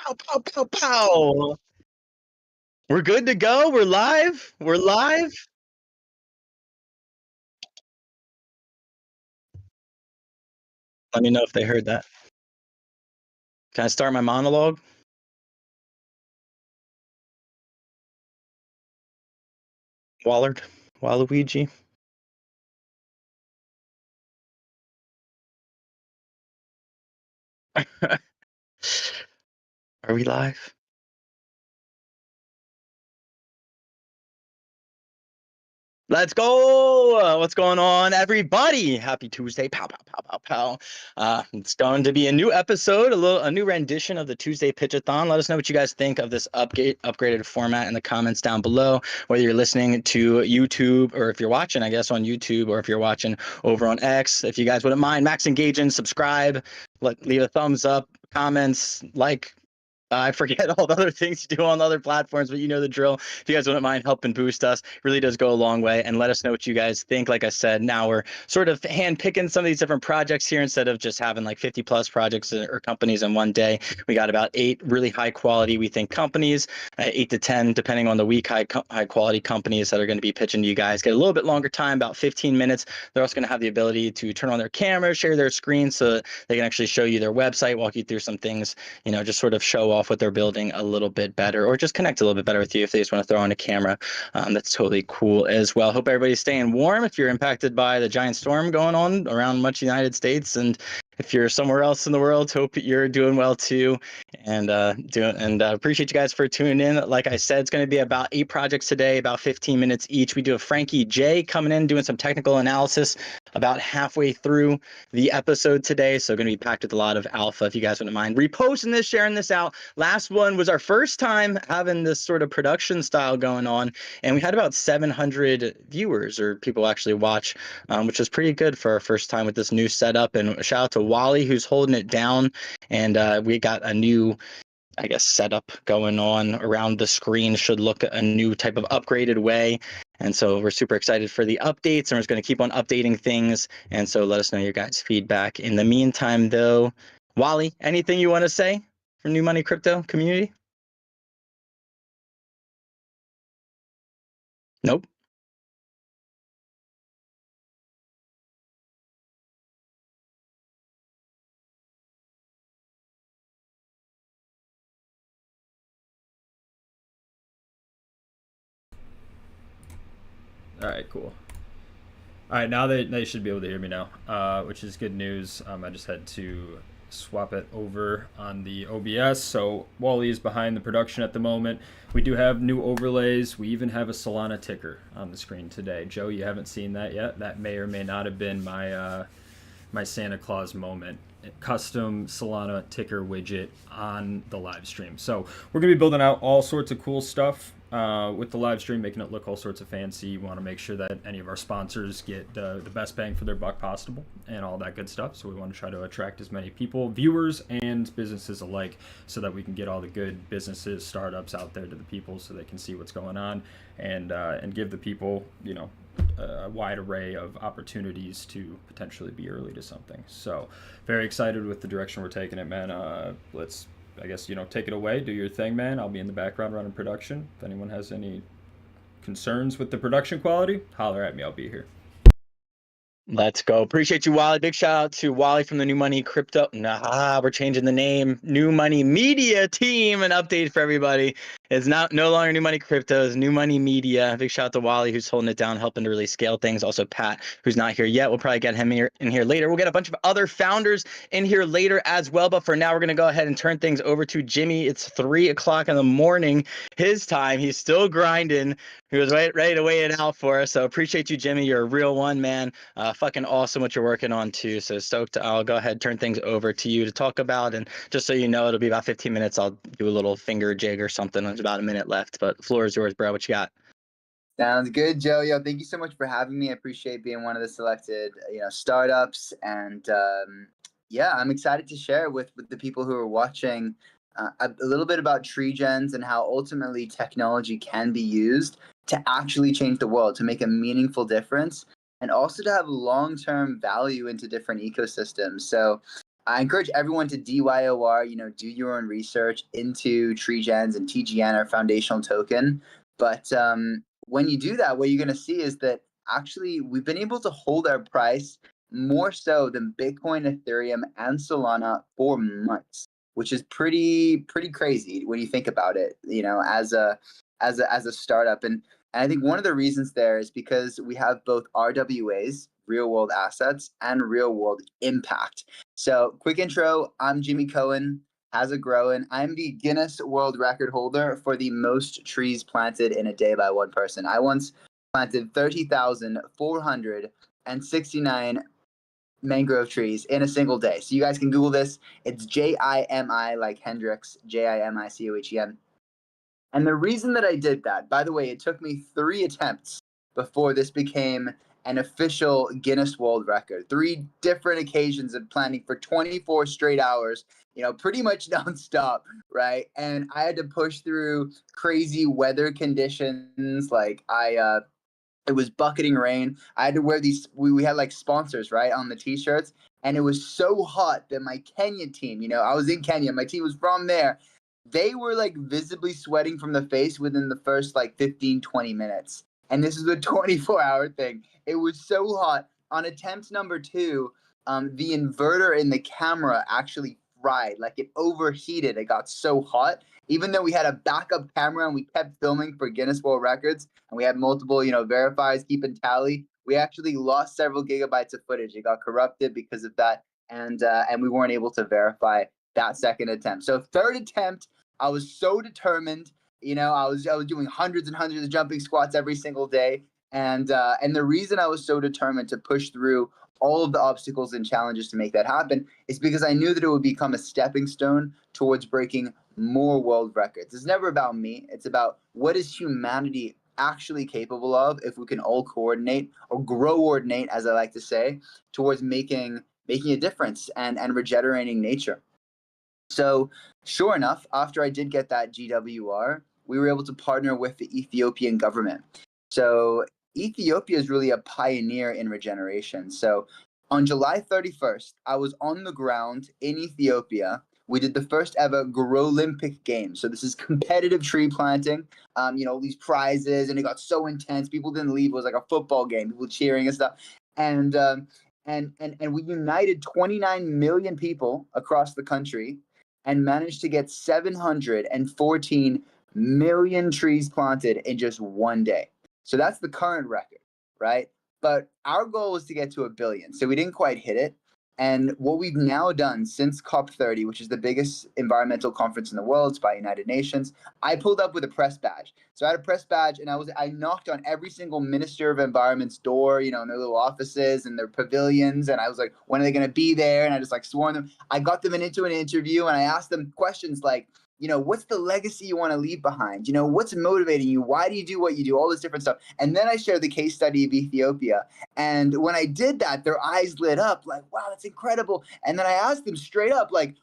pow, pow, pow, pow. We're good to go. We're live. We're live. Let me know if they heard that. Can I start my monologue? Wallard, Waluigi. Are we live? Let's go! What's going on, everybody? Happy Tuesday! Pow, pow, pow, pow, pow. It's going to be a new episode, a new rendition of the Tuesday Pitch-A-Thon. Let us know what you guys think of this upgraded format in the comments down below. Whether you're listening to YouTube or if you're watching, I guess, on YouTube, or if you're watching over on X. If you guys wouldn't mind, max engaging, subscribe, leave a thumbs up, comments, like. I forget all the other things you do on other platforms, but you know the drill. If you guys wouldn't mind helping boost us, really does go a long way. And let us know what you guys think. Like I said, now we're sort of handpicking some of these different projects here instead of just having like 50 plus projects or companies in one day. We got about 8 really high quality, we think, companies, 8 to 10, depending on the week, high quality companies that are going to be pitching to you guys. Get a little bit longer time, about 15 minutes. They're also going to have the ability to turn on their camera, share their screen so they can actually show you their website, walk you through some things, just sort of show off what they're building a little bit better, or just connect a little bit better with you if they just want to throw on a camera. That's totally cool as well. Hope everybody's staying warm if you're impacted by the giant storm going on around much United States, and if you're somewhere else in the world, hope you're doing well too. And appreciate you guys for tuning in. Like I said, it's going to be about 8 projects today, about 15 minutes each. We do have Frankie J coming in doing some technical analysis about halfway through the episode today, so going to be packed with a lot of alpha. If you guys wouldn't mind reposting this, sharing this out. Last one was our first time having this sort of production style going on, and we had about 700 viewers or people actually watch, which was pretty good for our first time with this new setup. And shout out to Wally, who's holding it down, and we got a new, I guess, setup going on around the screen. Should look a new type of upgraded way. And so we're super excited for the updates, and we're just going to keep on updating things. And so let us know your guys' feedback. In the meantime, though, Wally, anything you want to say for New Money Crypto community? Nope. All right, cool. All right, now they should be able to hear me now, which is good news. I just had to swap it over on the OBS. So Wally is behind the production at the moment. We do have new overlays. We even have a Solana ticker on the screen today. Joe, you haven't seen that yet. That may or may not have been my my Santa Claus moment. Custom Solana ticker widget on the live stream. So we're gonna be building out all sorts of cool stuff with the live stream, making it look all sorts of fancy. We want to make sure that any of our sponsors get the best bang for their buck possible and all that good stuff. So we want to try to attract as many people, viewers and businesses alike, so that we can get all the good businesses, startups out there to the people so they can see what's going on and give the people, a wide array of opportunities to potentially be early to something. So very excited with the direction we're taking it, man. Let's, I guess, take it away, do your thing, man. I'll be in the background running production. If anyone has any concerns with the production quality, holler at me, I'll be here. Let's go. Appreciate you, Wally. Big shout out to Wally from the New Money Crypto. Nah, we're changing the name. New Money Media Team. An update for everybody. It's no longer New Money Crypto. It's New Money Media. Big shout out to Wally, who's holding it down, helping to really scale things. Also, Pat, who's not here yet. We'll probably get him in here later. We'll get a bunch of other founders in here later as well. But for now, we're going to go ahead and turn things over to Jimmy. It's 3 o'clock in the morning, his time. He's still grinding. He was ready to weigh it out for us. So appreciate you, Jimmy. You're a real one, man. Fucking awesome what you're working on too. So stoked. I'll go ahead and turn things over to you to talk about. And just so you know, it'll be about 15 minutes. I'll do a little finger jig or something. There's about a minute left, but the floor is yours, bro. What you got? Sounds good, Joe. Yo, thank you so much for having me. I appreciate being one of the selected, startups. And yeah, I'm excited to share with the people who are watching a little bit about tree gens and how ultimately technology can be used to actually change the world, to make a meaningful difference, and also to have long-term value into different ecosystems. So I encourage everyone to DYOR, do your own research into tree gens, and TGN, our foundational token. But when you do that, what you're going to see is that actually we've been able to hold our price more so than Bitcoin, Ethereum, and Solana for months, which is pretty crazy when you think about it, as a startup. And I think one of the reasons there is because we have both RWAs, real world assets, and real world impact. So, quick intro, I'm Jimmy Cohen. How's it growing? I'm the Guinness World Record holder for the most trees planted in a day by one person. I once planted 30,469 mangrove trees in a single day. So you guys can Google this. It's Jimi, like Hendrix, Jimicohen. And the reason that I did that, by the way, it took me 3 attempts before this became an official Guinness World Record. 3 different occasions of planning for 24 straight hours, pretty much nonstop, right? And I had to push through crazy weather conditions. It was bucketing rain. I had to wear these, we had like sponsors, right, on the t-shirts. And it was so hot that my Kenya team, I was in Kenya, my team was from there. They were like visibly sweating from the face within the first like 15, 20 minutes. And this is a 24-hour thing. It was so hot. On attempt number 2, the inverter in the camera actually fried. Like it overheated. It got so hot. Even though we had a backup camera and we kept filming for Guinness World Records and we had multiple, verifiers keeping tally, we actually lost several gigabytes of footage. It got corrupted because of that. And we weren't able to verify that second attempt. So third attempt, I was so determined. I was doing hundreds and hundreds of jumping squats every single day. And the reason I was so determined to push through all of the obstacles and challenges to make that happen is because I knew that it would become a stepping stone towards breaking more world records. It's never about me. It's about what is humanity actually capable of if we can all coordinate, or grow-ordinate, as I like to say, towards making a difference and regenerating nature. So sure enough, after I did get that GWR, we were able to partner with the Ethiopian government. So Ethiopia is really a pioneer in regeneration. So on July 31st, I was on the ground in Ethiopia. We did the first ever Grow-Olympic Games. So this is competitive tree planting, these prizes, and it got so intense. People didn't leave. It was like a football game, people cheering and stuff. And we united 29 million people across the country and managed to get 714 million trees planted in just one day. So that's the current record, right? But our goal was to get to 1 billion. So we didn't quite hit it. And what we've now done since COP30, which is the biggest environmental conference in the world, it's by United Nations, I pulled up with a press badge. So I had a press badge, and I knocked on every single Minister of Environment's door, in their little offices and their pavilions. And I was like, when are they going to be there? And I just like sworn them. I got them into an interview, and I asked them questions like, what's the legacy you want to leave behind? What's motivating you? Why do you do what you do? All this different stuff. And then I shared the case study of Ethiopia. And when I did that, their eyes lit up like, wow, that's incredible. And then I asked them straight up, like,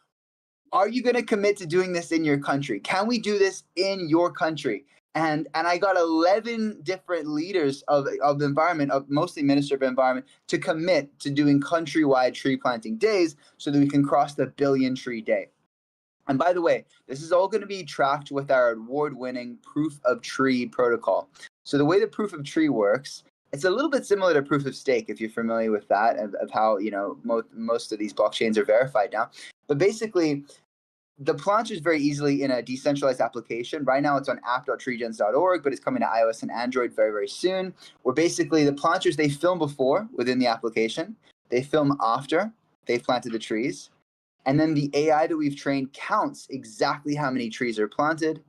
are you going to commit to doing this in your country? Can we do this in your country? And I got 11 different leaders of the environment, of mostly Minister of Environment, to commit to doing countrywide tree planting days so that we can cross the 1 billion tree day. And by the way, this is all going to be tracked with our award-winning Proof of Tree protocol. So the way the Proof of Tree works, it's a little bit similar to Proof of Stake, if you're familiar with that, of how most of these blockchains are verified now. But basically, the planters very easily in a decentralized application. Right now, it's on app.treegens.org, but it's coming to iOS and Android very, very soon. Where basically the planters, they film before within the application, they film after they've planted the trees. And then the AI that we've trained counts exactly how many trees are planted.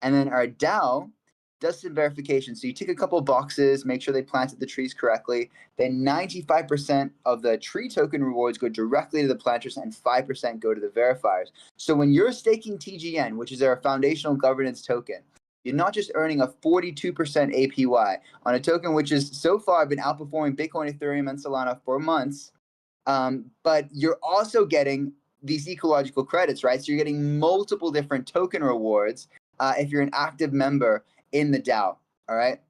And then our DAO does some verification. So you tick a couple boxes, make sure they planted the trees correctly. Then 95% of the tree token rewards go directly to the planters and 5% go to the verifiers. So when you're staking TGN, which is our foundational governance token, you're not just earning a 42% APY on a token which has so far been outperforming Bitcoin, Ethereum, and Solana for months, but you're also getting these ecological credits, right? So you're getting multiple different token rewards if you're an active member in the DAO, all right?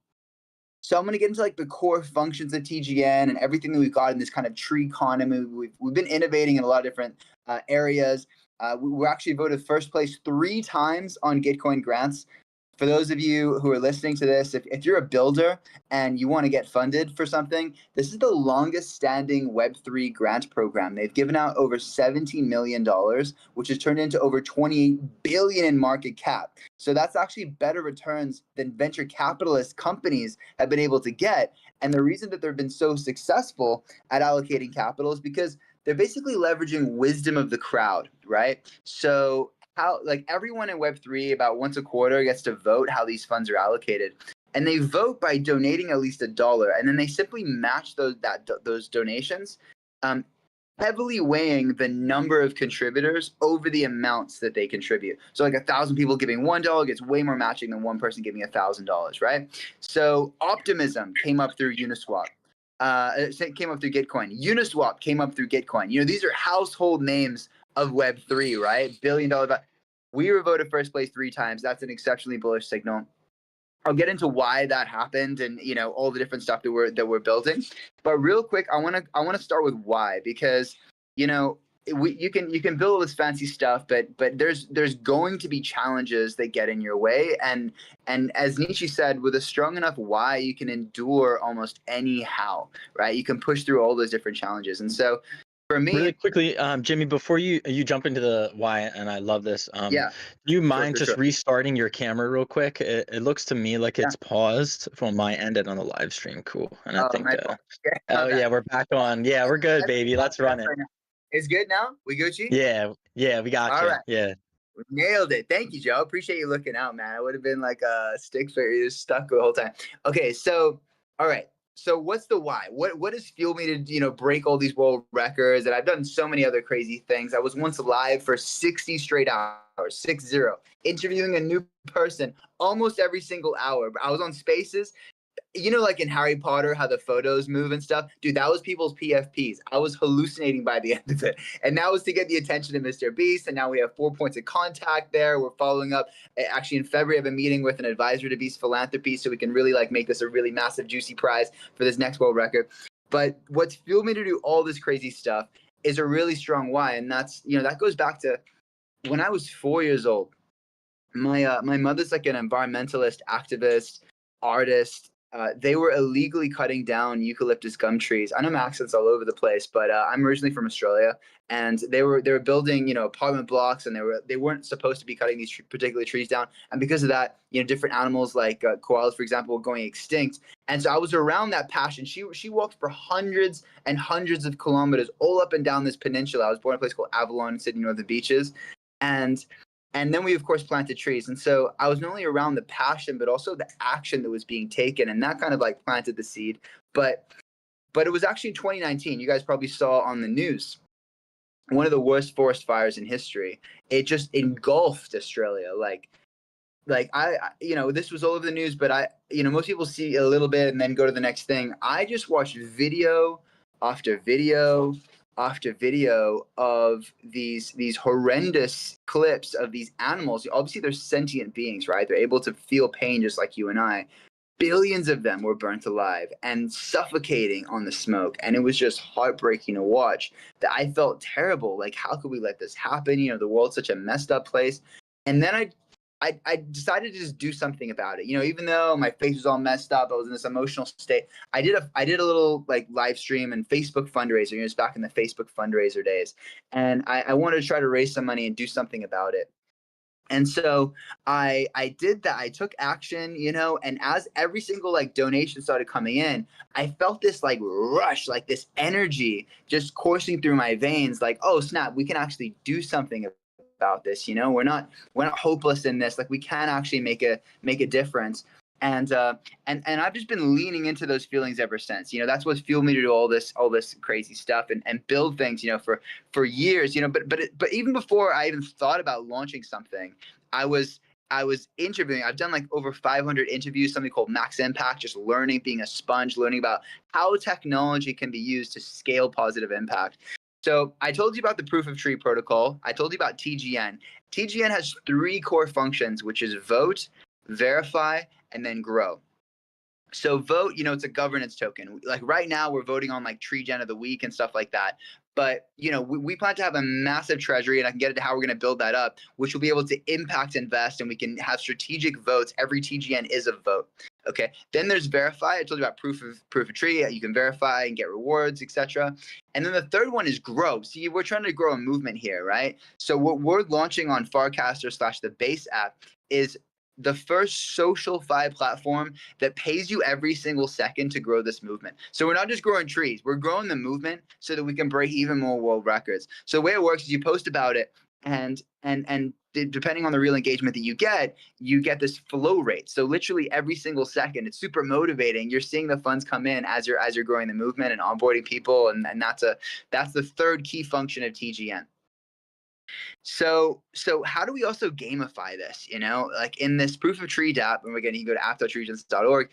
So I'm going to get into like the core functions of TGN and everything that we've got in this kind of tree economy. We've been innovating in a lot of different areas. We were actually voted first place 3 times on Gitcoin grants. For those of you who are listening to this, if you're a builder and you want to get funded for something, this is the longest standing Web3 grant program. They've given out over $17 million, which has turned into over 28 billion in market cap. So that's actually better returns than venture capitalist companies have been able to get. And the reason that they've been so successful at allocating capital is because they're basically leveraging wisdom of the crowd, right? So how, like, everyone in Web3 about once a quarter gets to vote how these funds are allocated, and they vote by donating at least $1, and then they simply match those donations, heavily weighing the number of contributors over the amounts that they contribute. So like 1,000 people giving $1 gets way more matching than one person giving $1,000, right? So Optimism came up through Uniswap. It came up through Gitcoin. Uniswap came up through Gitcoin. You know, these are household names of Web3, right? $1 billion. We were voted first place 3 times. That's an exceptionally bullish signal. I'll get into why that happened and, you know, all the different stuff that we're building. But real quick, I want to start with why, because, you know, you can build all this fancy stuff, but there's going to be challenges that get in your way, and as Nietzsche said, with a strong enough why, you can endure almost any how, right? You can push through all those different challenges. And so for me, really quickly, Jimmy, before you jump into the why, and I love this, yeah, do you mind just sure. restarting your camera real quick? It looks to me like it's paused from my end and on the live stream. Cool. And I think, oh yeah, we're back on. Yeah, we're good, baby. Let's run it. It's good now? We Gucci? Yeah, we got all you. Right. Yeah. We nailed it. Thank you, Joe. Appreciate you looking out, man. I would have been like a stick figure. You're stuck the whole time. Okay, so all right. So what's the why? What has fueled me to, you know, break all these world records? And I've done so many other crazy things. I was once live for 60 straight hours, 60, interviewing a new person almost every single hour. I was on Spaces. You know, like in Harry Potter, how the photos move and stuff? Dude, that was people's PFPs. I was hallucinating by the end of it. And that was to get the attention of Mr. Beast. And now we have 4 points of contact there. We're following up. Actually, in February, I have a meeting with an advisor to Beast Philanthropy so we can really like make this a really massive, juicy prize for this next world record. But what's fueled me to do all this crazy stuff is a really strong why. And that's, you know, that goes back to when I was 4 years old. My mother's like an environmentalist, activist, artist. They were illegally cutting down eucalyptus gum trees. I know my accent's all over the place, but I'm originally from Australia, and they were building, you know, apartment blocks, and they weren't supposed to be cutting these particular trees down. And because of that, you know, different animals like koalas, for example, were going extinct. And so I was around that passion. She walked for hundreds and hundreds of kilometers all up and down this peninsula. I was born in a place called Avalon in Sydney, near the beaches, and then we, of course, planted trees. And so I was not only around the passion, but also the action that was being taken. And that kind of like planted the seed. But it was actually 2019. You guys probably saw on the news, one of the worst forest fires in history. It just engulfed Australia. Like I, you know, this was all over the news, but you know, most people see a little bit and then go to the next thing. I just watched video after video after video of these horrendous clips of these animals. Obviously, they're sentient beings, right? They're able to feel pain just like you and I. Billions of them were burnt alive and suffocating on the smoke. And it was just heartbreaking to watch. That I felt terrible. Like, how could we let this happen? You know, the world's such a messed up place. And then I decided to just do something about it. You know, even though my face was all messed up, I was in this emotional state. I did a little like live stream and Facebook fundraiser. You know, it's back in the Facebook fundraiser days, and I wanted to try to raise some money and do something about it. And so I did that. I took action, you know, and as every single like donation started coming in, I felt this like rush, like this energy just coursing through my veins, like, oh snap, we can actually do something about this. You know, we're not hopeless in this. Like, we can actually make a difference. And I've just been leaning into those feelings ever since. You know, that's what's fueled me to do all this crazy stuff and build things, you know, for years, you know, but even before I even thought about launching something, I was interviewing. I've done like over 500 interviews, something called Max Impact, just learning, being a sponge, learning about how technology can be used to scale positive impact. So I told you about the proof of tree protocol. I told you about TGN. TGN has 3 core functions, which is vote, verify, and then grow. So vote, it's a governance token. Like right now we're voting on like tree gen of the week and stuff like that. But, we plan to have a massive treasury, and I can get into how we're going to build that up, which will be able to impact invest, and we can have strategic votes. Every TGN is a vote. Okay. Then there's verify. I told you about proof of tree. You can verify and get rewards, etc. And then the third one is grow. See, we're trying to grow a movement here, right? So what we're launching on Farcaster / the base app is the first social fi platform that pays you every single second to grow this movement. So we're not just growing trees, we're growing the movement so that we can break even more world records. So the way it works is you post about it, and depending on the real engagement that you get this flow rate. So literally every single second, it's super motivating. You're seeing the funds come in as you're growing the movement and onboarding people, and that's the third key function of TGN. So how do we also gamify this? Like in this proof of tree app, and you can go to app.treegens.org.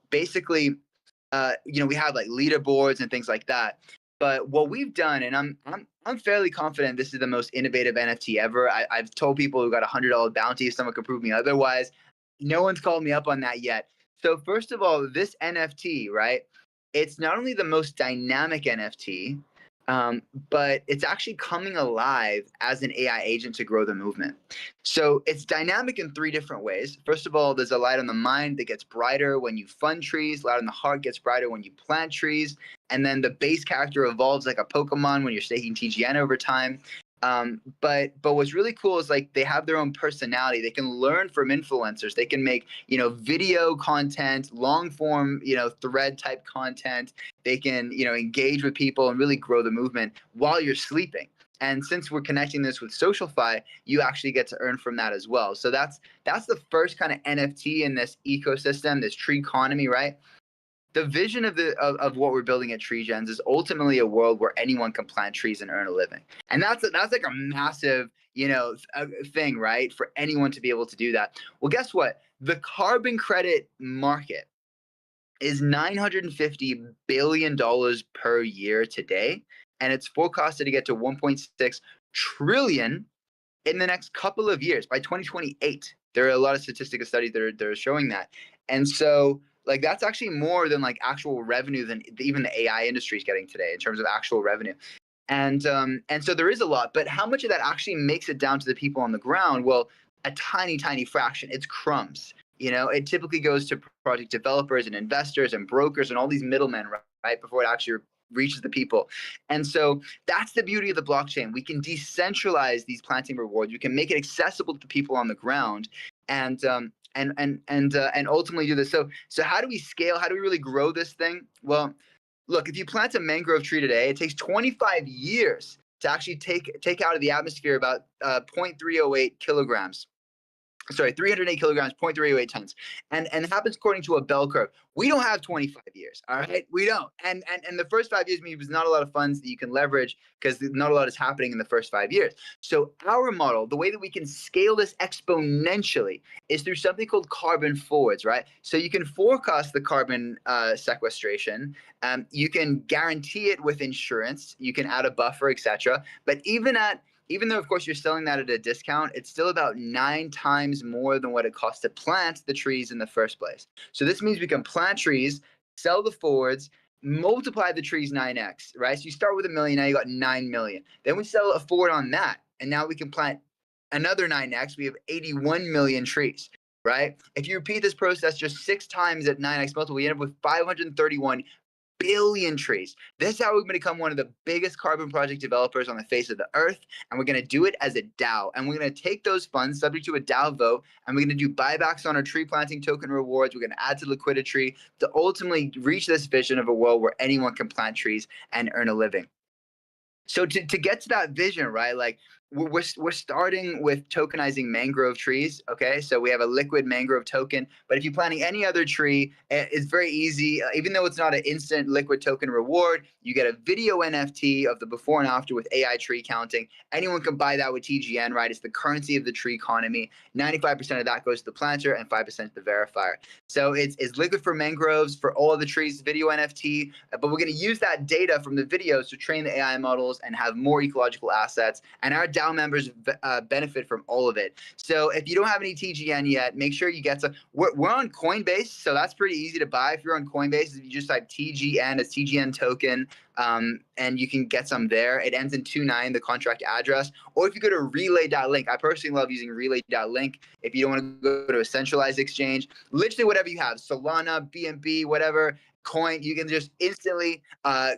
Basically, we have like leaderboards and things like that. But what we've done, and I'm fairly confident this is the most innovative NFT ever. I've told people who got $100 bounty if someone could prove me otherwise. No one's called me up on that yet. So first of all, this NFT, right? It's not only the most dynamic NFT, but it's actually coming alive as an AI agent to grow the movement. So it's dynamic in 3 different ways. First of all, there's a light on the mind that gets brighter when you fund trees. Light on the heart gets brighter when you plant trees. And then the base character evolves like a Pokemon when you're staking TGN over time. But what's really cool is like they have their own personality. They can learn from influencers. They can make, video content, long form, thread type content. They can, engage with people and really grow the movement while you're sleeping. And since we're connecting this with SocialFi, you actually get to earn from that as well. So that's the first kind of NFT in this ecosystem, this tree economy, right? The vision of what we're building at TreeGens is ultimately a world where anyone can plant trees and earn a living, and that's like a massive thing, right? For anyone to be able to do that. Well, guess what? The carbon credit market is $950 billion per year today, and it's forecasted to get to 1.6 trillion in the next couple of years by 2028. There are a lot of statistical studies that are showing that, and so. Like that's actually more than like actual revenue than even the AI industry is getting today in terms of actual revenue. And so there is a lot, but how much of that actually makes it down to the people on the ground? Well, a tiny, tiny fraction. It's crumbs. It typically goes to project developers and investors and brokers and all these middlemen, right, before it actually reaches the people. And so that's the beauty of the blockchain. We can decentralize these planting rewards. We can make it accessible to people on the ground, and ultimately do this. So how do we scale? How do we really grow this thing? Well, look, if you plant a mangrove tree today, it takes 25 years to actually take out of the atmosphere about 0.308 kilograms. Sorry, 308 kilograms, 0.308 tons. And it happens according to a bell curve. We don't have 25 years, all right? We don't. And the first 5 years means there's not a lot of funds that you can leverage because not a lot is happening in the first 5 years. So our model, the way that we can scale this exponentially is through something called carbon forwards, right? So you can forecast the carbon sequestration. You can guarantee it with insurance. You can add a buffer, etc. But even though, of course, you're selling that at a discount, it's still about 9 times more than what it costs to plant the trees in the first place. So this means we can plant trees, sell the forwards, multiply the trees 9x, right? So you start with $1 million, now you got 9 million. Then we sell a forward on that, and now we can plant another 9x. We have 81 million trees, right? If you repeat this process just 6 times at 9x multiple, we end up with 531 billion trees. This is how we're going to become one of the biggest carbon project developers on the face of the earth, and we're going to do it as a DAO. And we're going to take those funds subject to a DAO vote, and we're going to do buybacks on our tree planting token rewards. We're going to add to Liquidity to ultimately reach this vision of a world where anyone can plant trees and earn a living. So to get to that vision, right, like we're starting with tokenizing mangrove trees, okay? So we have a liquid mangrove token, but if you're planting any other tree, it's very easy. Even though it's not an instant liquid token reward, you get a video NFT of the before and after with AI tree counting. Anyone can buy that with TGN, right? It's the currency of the tree economy. 95% of that goes to the planter and 5% to the verifier. So it's liquid for mangroves, for all of the trees, video NFT, but we're going to use that data from the videos to train the AI models animals and have more ecological assets. And our DAO members benefit from all of it. So if you don't have any TGN yet, make sure you get some. We're on Coinbase, so that's pretty easy to buy. If you're on Coinbase, if you just type TGN as TGN token, and you can get some there. It ends in 29, the contract address. Or if you go to relay.link, I personally love using relay.link. If you don't want to go to a centralized exchange, literally whatever you have, Solana, BNB, whatever, coin, you can just instantly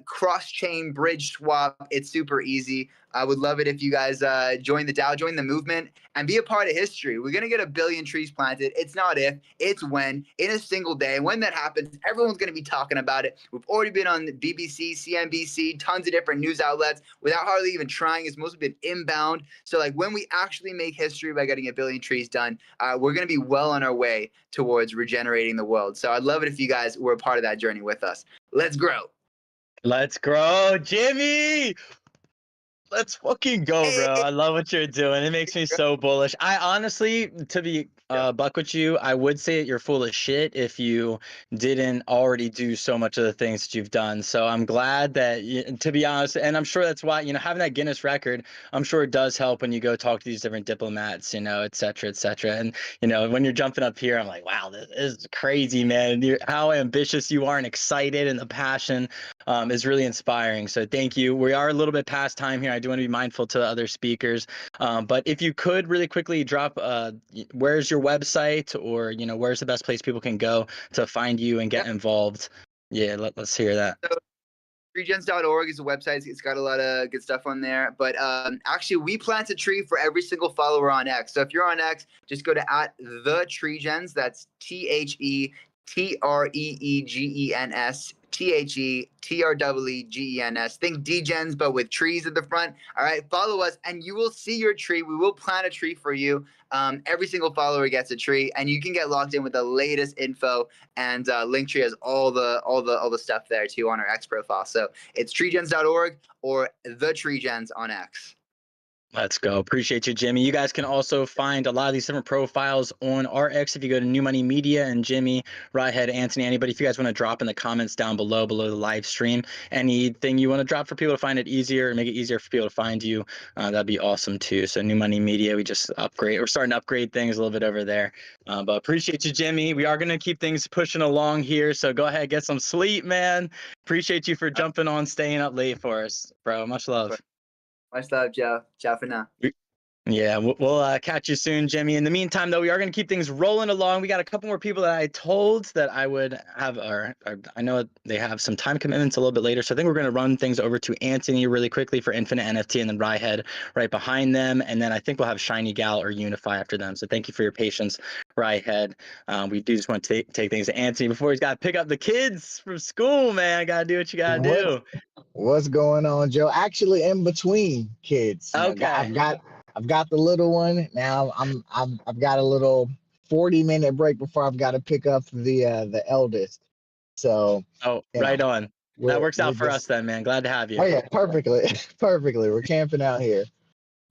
cross-chain bridge swap. It's super easy. I would love it if you guys join the DAO, join the movement, and be a part of history. We're going to get 1 billion trees planted. It's not if, it's when, in a single day. And when that happens, everyone's going to be talking about it. We've already been on the BBC, CNBC, tons of different news outlets without hardly even trying. It's mostly been inbound. So like when we actually make history by getting 1 billion trees done, we're going to be well on our way towards regenerating the world. So I'd love it if you guys were a part of that journey with us. Let's grow. Let's grow, Jimmy. Let's fucking go, bro. I love what you're doing. It makes me so bullish. I honestly, to be buck with you, I would say that you're full of shit if you didn't already do so much of the things that you've done. So I'm glad that, to be honest, and I'm sure that's why, having that Guinness record, I'm sure it does help when you go talk to these different diplomats, et cetera, et cetera. And, when you're jumping up here, I'm like, wow, this is crazy, man. How ambitious you are and excited, and the passion is really inspiring. So thank you. We are a little bit past time here. I do want to be mindful to other speakers. But if you could really quickly drop, where's your website, or, where's the best place people can go to find you and get involved? Yeah, let's hear that. So, treegens.org is a website. It's got a lot of good stuff on there. But actually, we plant a tree for every single follower on X. So if you're on X, just go to @TheTreegens. That's TheTreegens. TheTreegens. Think DGens, but with trees at the front. All right, follow us, and you will see your tree. We will plant a tree for you. Every single follower gets a tree, and you can get locked in with the latest info. And Linktree has all the stuff there too on our X profile. So it's treegens.org or the Treegens on X. Let's go. Appreciate you, Jimmy. You guys can also find a lot of these different profiles on RX if you go to New Money Media, and Jimmy, Ryehead, Anthony, anybody. If you guys want to drop in the comments down below the live stream, anything you want to drop for people to find it easier, make it easier for people to find you, that'd be awesome too. So New Money Media, we're starting to upgrade things a little bit over there. But appreciate you, Jimmy. We are going to keep things pushing along here. So go ahead, get some sleep, man. Appreciate you for jumping on, staying up late for us, bro. Much love. Much love, Joe. Ciao for now. Yeah, we'll catch you soon, Jimmy. In the meantime, though, we are going to keep things rolling along. We got a couple more people that I told that I would have, or I know they have some time commitments a little bit later. So I think we're going to run things over to Anthony really quickly for Infinite NFT, and then Ryehead right behind them. And then I think we'll have Shiny Gal or Unify after them. So thank you for your patience, Ryehead. We do just want to take things to Anthony before he's got to pick up the kids from school, man. Got to do what you got to do. What's going on, Joe? Actually, in between kids. Okay. I've got the little one now. I've got a little 40-minute break before I've got to pick up the eldest. So. Right on. That works out for us then, man. Glad to have you. Oh yeah, perfectly. We're camping out here.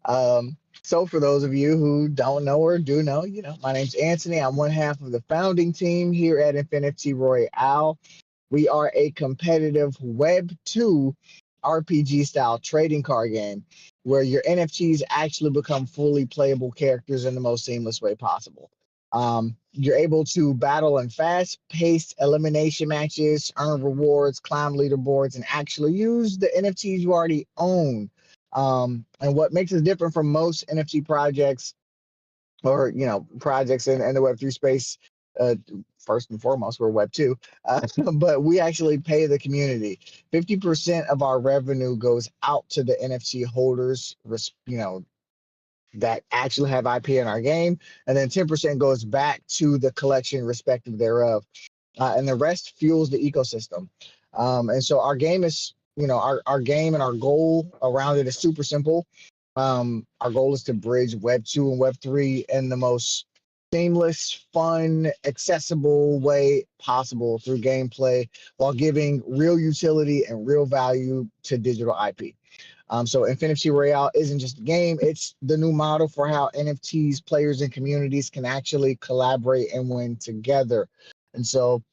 So for those of you who don't know or do know, my name's Anthony. I'm one half of the founding team here at Infinity Royale. We are a competitive Web 2 RPG style trading card game where your NFTs actually become fully playable characters in the most seamless way possible. You're able to battle in fast-paced elimination matches, earn rewards, climb leaderboards, and actually use the NFTs you already own. And what makes us different from most NFT projects or, projects in the Web3 space, first and foremost, we're Web 2, but we actually pay the community. 50% of our revenue goes out to the NFT holders, that actually have IP in our game, and then 10% goes back to the collection respective thereof, and the rest fuels the ecosystem. And so our game is, our game and our goal around it is super simple. Our goal is to bridge Web 2 and Web 3 in the most seamless, fun, accessible way possible through gameplay while giving real utility and real value to digital IP. So Infinity Royale isn't just a game, it's the new model for how NFTs, players, and communities can actually collaborate and win together. And so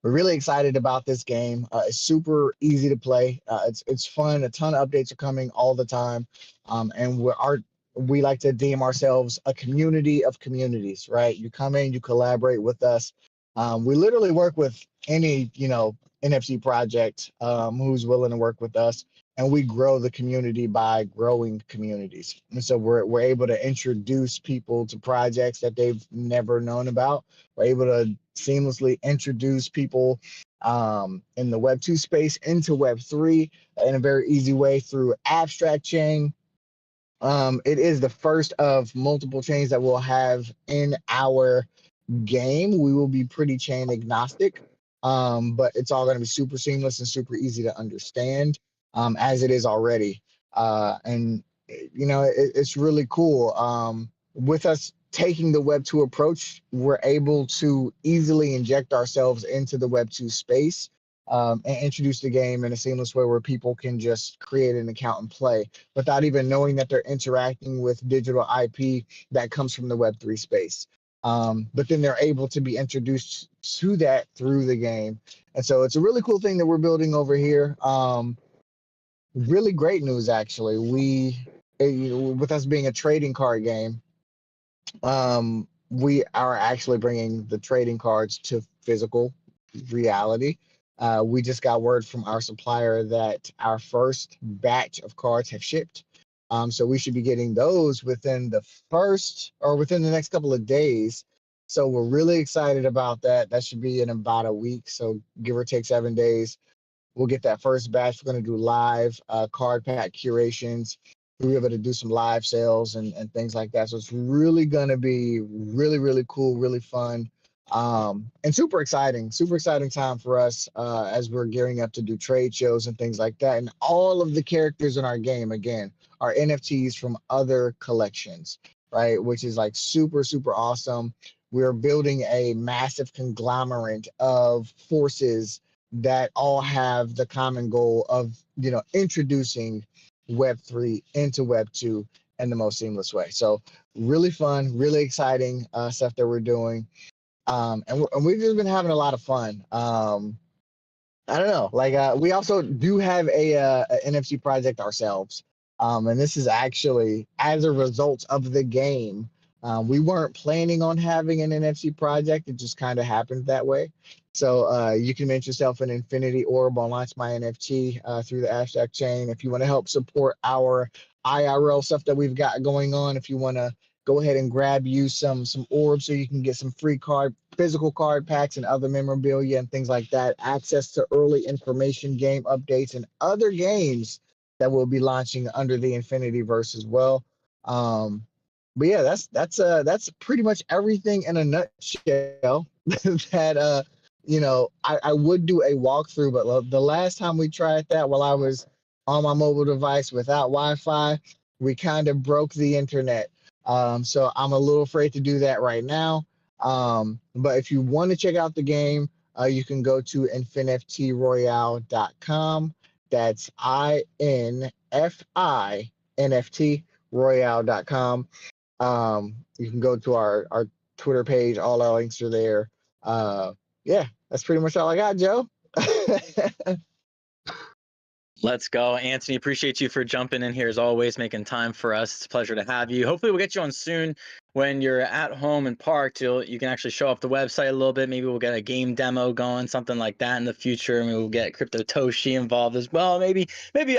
we're really excited about this game. It's super easy to play. It's fun. A ton of updates are coming all the time, and we like to deem ourselves a community of communities. Right? You come in, you collaborate with us. We literally work with any NFC project who's willing to work with us, and we grow the community by growing communities. And so we're able to introduce people to projects that they've never known about. We're able to seamlessly introduce people in the Web 2 space into Web 3 in a very easy way through Abstract Chain. It is the first of multiple chains that we'll have in our game. We will be pretty chain agnostic, but it's all going to be super seamless and super easy to understand, as it is already. And it's really cool. With us taking the Web 2 approach, we're able to easily inject ourselves into the Web 2 space, and introduce the game in a seamless way where people can just create an account and play without even knowing that they're interacting with digital IP that comes from the Web 3 space. But then they're able to be introduced to that through the game. And so it's a really cool thing that we're building over here. Really great news, actually. With us being a trading card game, we are actually bringing the trading cards to physical reality. We just got word from our supplier that our first batch of cards have shipped. So we should be getting those within the next couple of days. So we're really excited about that. That should be in about a week. So give or take 7 days. We'll get that first batch. We're going to do live card pack curations. We'll be able to do some live sales and things like that. So it's really going to be really, really cool, really fun, and super exciting time for us as we're gearing up to do trade shows and things like that. And all of the characters in our game, again, are NFTs from other collections, right? Which is like super, super awesome. We're building a massive conglomerate of forces that all have the common goal of, introducing Web3 into Web 2 in the most seamless way. So really fun, really exciting stuff that we're doing. And we've just been having a lot of fun. I don't know, we also do have a NFC project ourselves. And this is actually as a result of the game. We weren't planning on having an NFC project. It just kind of happened that way. So you can mint yourself an Infinity Orb on Launch My NFT through the Abstract Chain. If you want to help support our IRL stuff that we've got going on, if you want to go ahead and grab you some orbs so you can get some free physical card packs and other memorabilia and things like that, access to early information, game updates, and other games that will be launching under the Infinity Verse as well. But yeah, that's pretty much everything in a nutshell. That I would do a walkthrough, but the last time we tried that while I was on my mobile device without Wi-Fi, we kind of broke the internet. So I'm a little afraid to do that right now. But if you want to check out the game, you can go to infiniftroyale.com. That's INFI Royale.com. You can go to our Twitter page. All our links are there. Yeah, that's pretty much all I got, Joe. Let's go. Anthony, appreciate you for jumping in here as always, making time for us. It's a pleasure to have you. Hopefully we'll get you on soon when you're at home and parked. You can actually show up the website a little bit. Maybe we'll get a game demo going, something like that in the future. Maybe we'll get Crypto Toshi involved as well. Maybe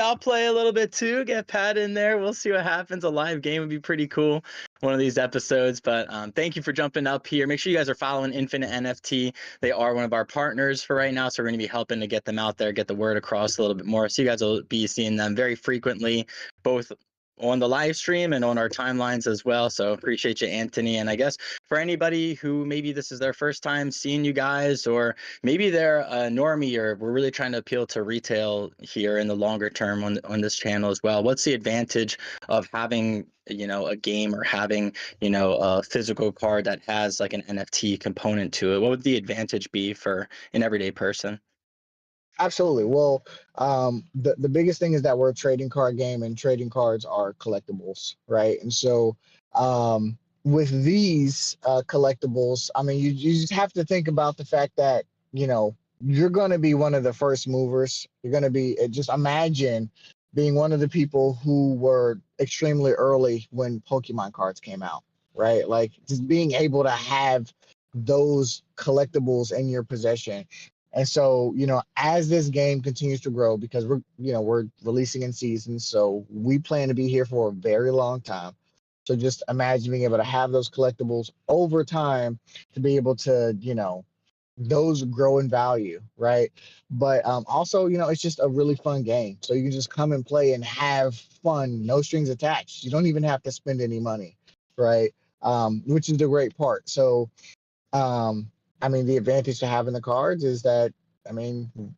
I'll play a little bit too, get Pat in there. We'll see what happens. A live game would be pretty cool one of these episodes. But thank you for jumping up here. Make sure you guys are following Infinite NFT. They are one of our partners for right now, so we're going to be helping to get them out there, get the word across a little bit more. So you guys will be seeing them very frequently, both on the live stream and on our timelines as well. So appreciate you, Anthony. And I guess for anybody who maybe this is their first time seeing you guys, or maybe they're a normie, or we're really trying to appeal to retail here in the longer term on this channel as well. What's the advantage of having, a game, or having, a physical card that has like an NFT component to it? What would the advantage be for an everyday person? Absolutely. Well, the biggest thing is that we're a trading card game, and trading cards are collectibles, right? And so with these collectibles, I mean, you just have to think about the fact that, you're going to be one of the first movers. You're going to be, just imagine being one of the people who were extremely early when Pokemon cards came out, right? Like just being able to have those collectibles in your possession. And so, as this game continues to grow, because we're releasing in seasons, so we plan to be here for a very long time. So just imagine being able to have those collectibles over time to be able to, those grow in value, right? But also, it's just a really fun game. So you can just come and play and have fun, no strings attached. You don't even have to spend any money, right? Which is the great part. So, the advantage to having the cards is that,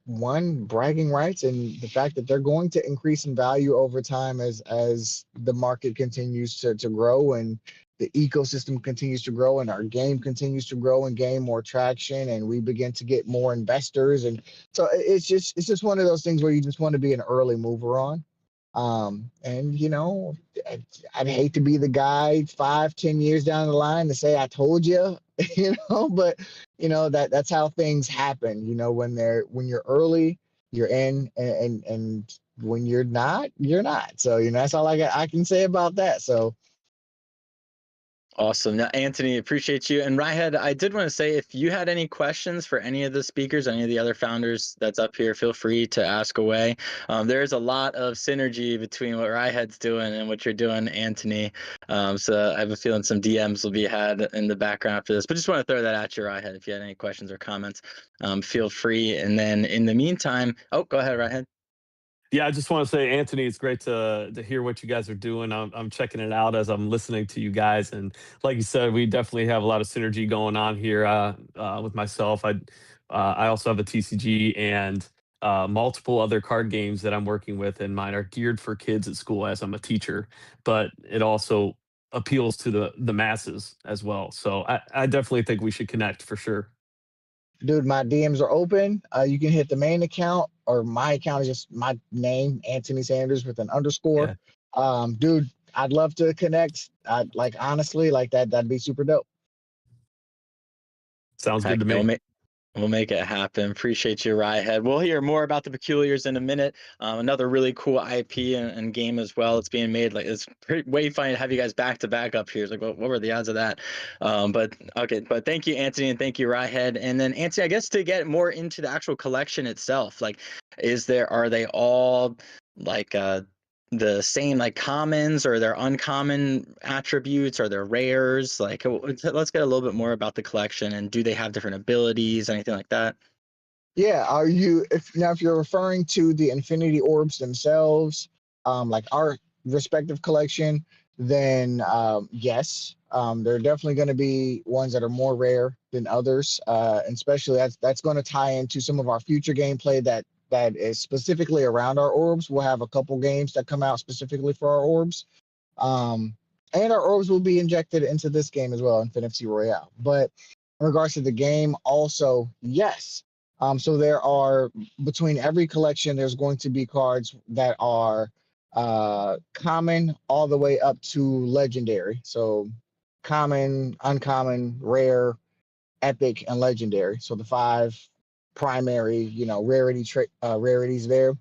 one, bragging rights, and the fact that they're going to increase in value over time as the market continues to grow and the ecosystem continues to grow and our game continues to grow and gain more traction and we begin to get more investors. And so it's just one of those things where you just want to be an early mover on. I'd hate to be the guy 5-10 years down the line to say I told you, but that's how things happen. When you're early, you're in, and when you're not, you're not. So that's all I can say about that. So. Awesome. Now, Anthony, appreciate you. And Ryhead, I did want to say, if you had any questions for any of the speakers, any of the other founders that's up here, feel free to ask away. There's a lot of synergy between what Ryhead's doing and what you're doing, Anthony. So I have a feeling some DMs will be had in the background after this. But just want to throw that at you, Ryhead. If you had any questions or comments, feel free. And then in the meantime, go ahead, Ryhead. Yeah, I just want to say, Anthony, it's great to hear what you guys are doing. I'm checking it out as I'm listening to you guys, and like you said, we definitely have a lot of synergy going on here with myself. I also have a TCG and multiple other card games that I'm working with, and mine are geared for kids at school as I'm a teacher, but it also appeals to the masses as well. So I definitely think we should connect for sure. Dude, my DMs are open. You can hit the main account, or my account is just my name, Anthony Sanders with an underscore. Yeah. Dude, I'd love to connect. Honestly, that'd be super dope. Sounds good to me. We'll make it happen. Appreciate you, Ryhead. We'll hear more about the Peculiars in a minute. Another really cool IP and game as well. It's being made. It's way funny to have you guys back to back up here. It's what were the odds of that? But thank you, Anthony, and thank you, Ryhead. And then Anthony, I guess to get more into the actual collection itself, are they all the same commons, or they're uncommon attributes, or they're rares? Let's get a little bit more about the collection, and do they have different abilities, anything like that? Yeah, if you're referring to the Infinity Orbs themselves, our respective collection, then yes, there are definitely going to be ones that are more rare than others, and especially that's going to tie into some of our future gameplay that is specifically around our orbs. We'll have a couple games that come out specifically for our orbs. And our orbs will be injected into this game as well, Infinity Royale. But in regards to the game, also, yes. So there are, between every collection, there's going to be cards that are common all the way up to legendary. So common, uncommon, rare, epic, and legendary. So the 5 primary, rarities there.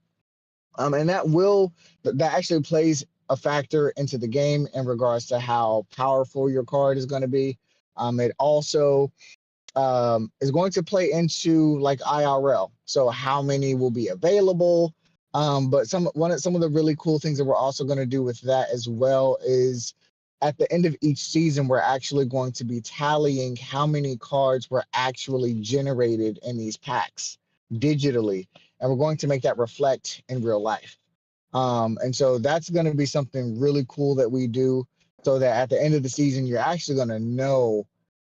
And that actually plays a factor into the game in regards to how powerful your card is going to be. It also is going to play into IRL. So how many will be available? But some of the really cool things that we're also going to do with that as well is, at the end of each season, we're actually going to be tallying how many cards were actually generated in these packs digitally, and we're going to make that reflect in real life. And so that's going to be something really cool that we do, so that at the end of the season, you're actually going to know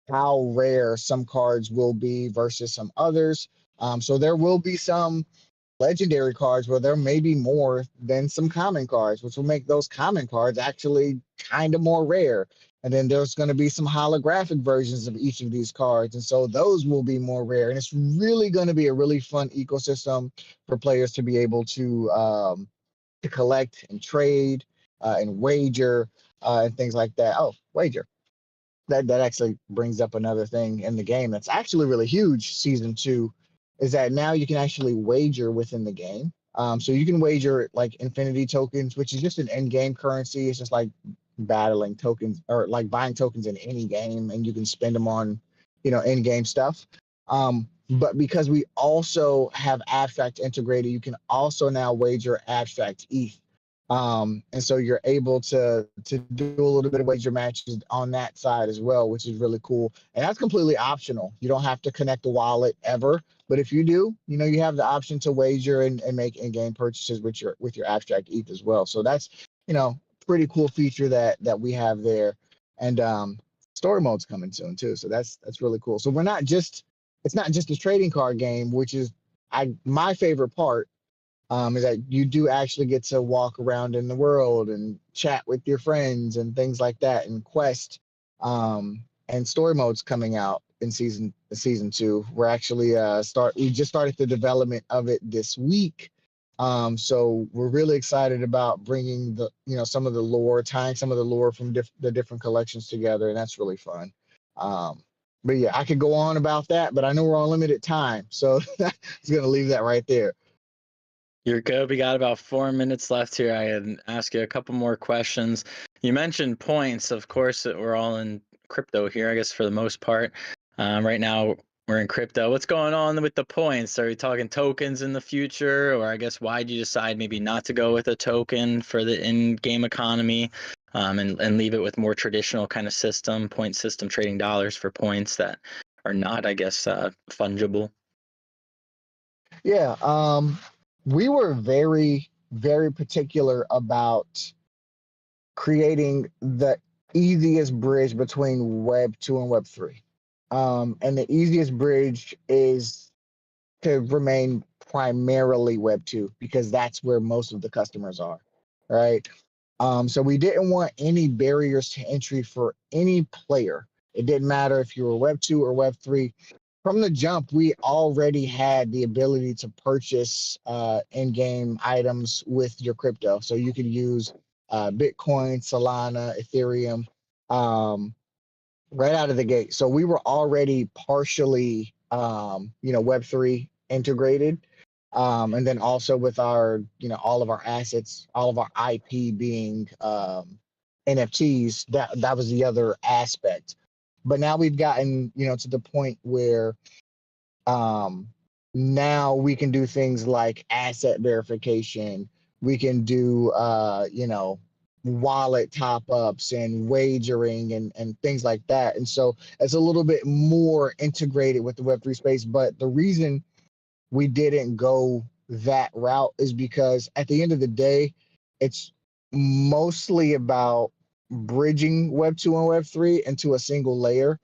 how rare some cards will be versus some others. So there will be some legendary cards where there may be more than some common cards, which will make those common cards actually kind of more rare. And then there's going to be some holographic versions of each of these cards, and so those will be more rare. And it's really going to be a really fun ecosystem for players to be able to collect and trade and wager and things like that. Oh, wager. That actually brings up another thing in the game that's actually really huge, Season 2. is that now you can actually wager within the game. So you can wager like infinity tokens, which is just an in-game currency. It's just like battling tokens or like buying tokens in any game, and you can spend them on, in-game stuff. But because we also have abstract integrated, you can also now wager abstract ETH. And so you're able to do a little bit of wager matches on that side as well, which is really cool. And that's completely optional. You don't have to connect a wallet ever. But if you do, you have the option to wager and make in-game purchases with your abstract ETH as well. So that's, pretty cool feature that we have there. And story mode's coming soon too. So that's really cool. So it's not just a trading card game, which is my favorite part. Is that you do actually get to walk around in the world and chat with your friends and things like that, and quest. And story mode's coming out in season 2. We're actually we just started the development of it this week. So we're really excited about bringing some of the lore, tying some of the lore from the different collections together, and that's really fun. But yeah, I could go on about that, but I know we're on limited time, so I'm gonna leave that right there. You're good. We got about 4 minutes left here. I can ask you a couple more questions. You mentioned points. Of course, we're all in crypto here, I guess, for the most part. Right now, we're in crypto. What's going on with the points? Are we talking tokens in the future? Or I guess, why did you decide maybe not to go with a token for the in-game economy, and leave it with more traditional kind of system, point system, trading dollars for points that are not, I guess, fungible? Yeah. We were very, very particular about creating the easiest bridge between Web 2 and Web 3. And the easiest bridge is to remain primarily Web 2, because that's where most of the customers are, right? So we didn't want any barriers to entry for any player. It didn't matter if you were Web 2 or Web 3. From the jump, we already had the ability to purchase in-game items with your crypto. So you could use Bitcoin, Solana, Ethereum, right out of the gate. So we were already partially, Web3 integrated. And then also with our, all of our assets, all of our IP being NFTs, that was the other aspect. But now we've gotten, to the point where now we can do things like asset verification. We can do, wallet top ups and wagering and things like that. And so it's a little bit more integrated with the Web3 space. But the reason we didn't go that route is because at the end of the day, it's mostly about bridging Web 2 and Web 3 into a single layer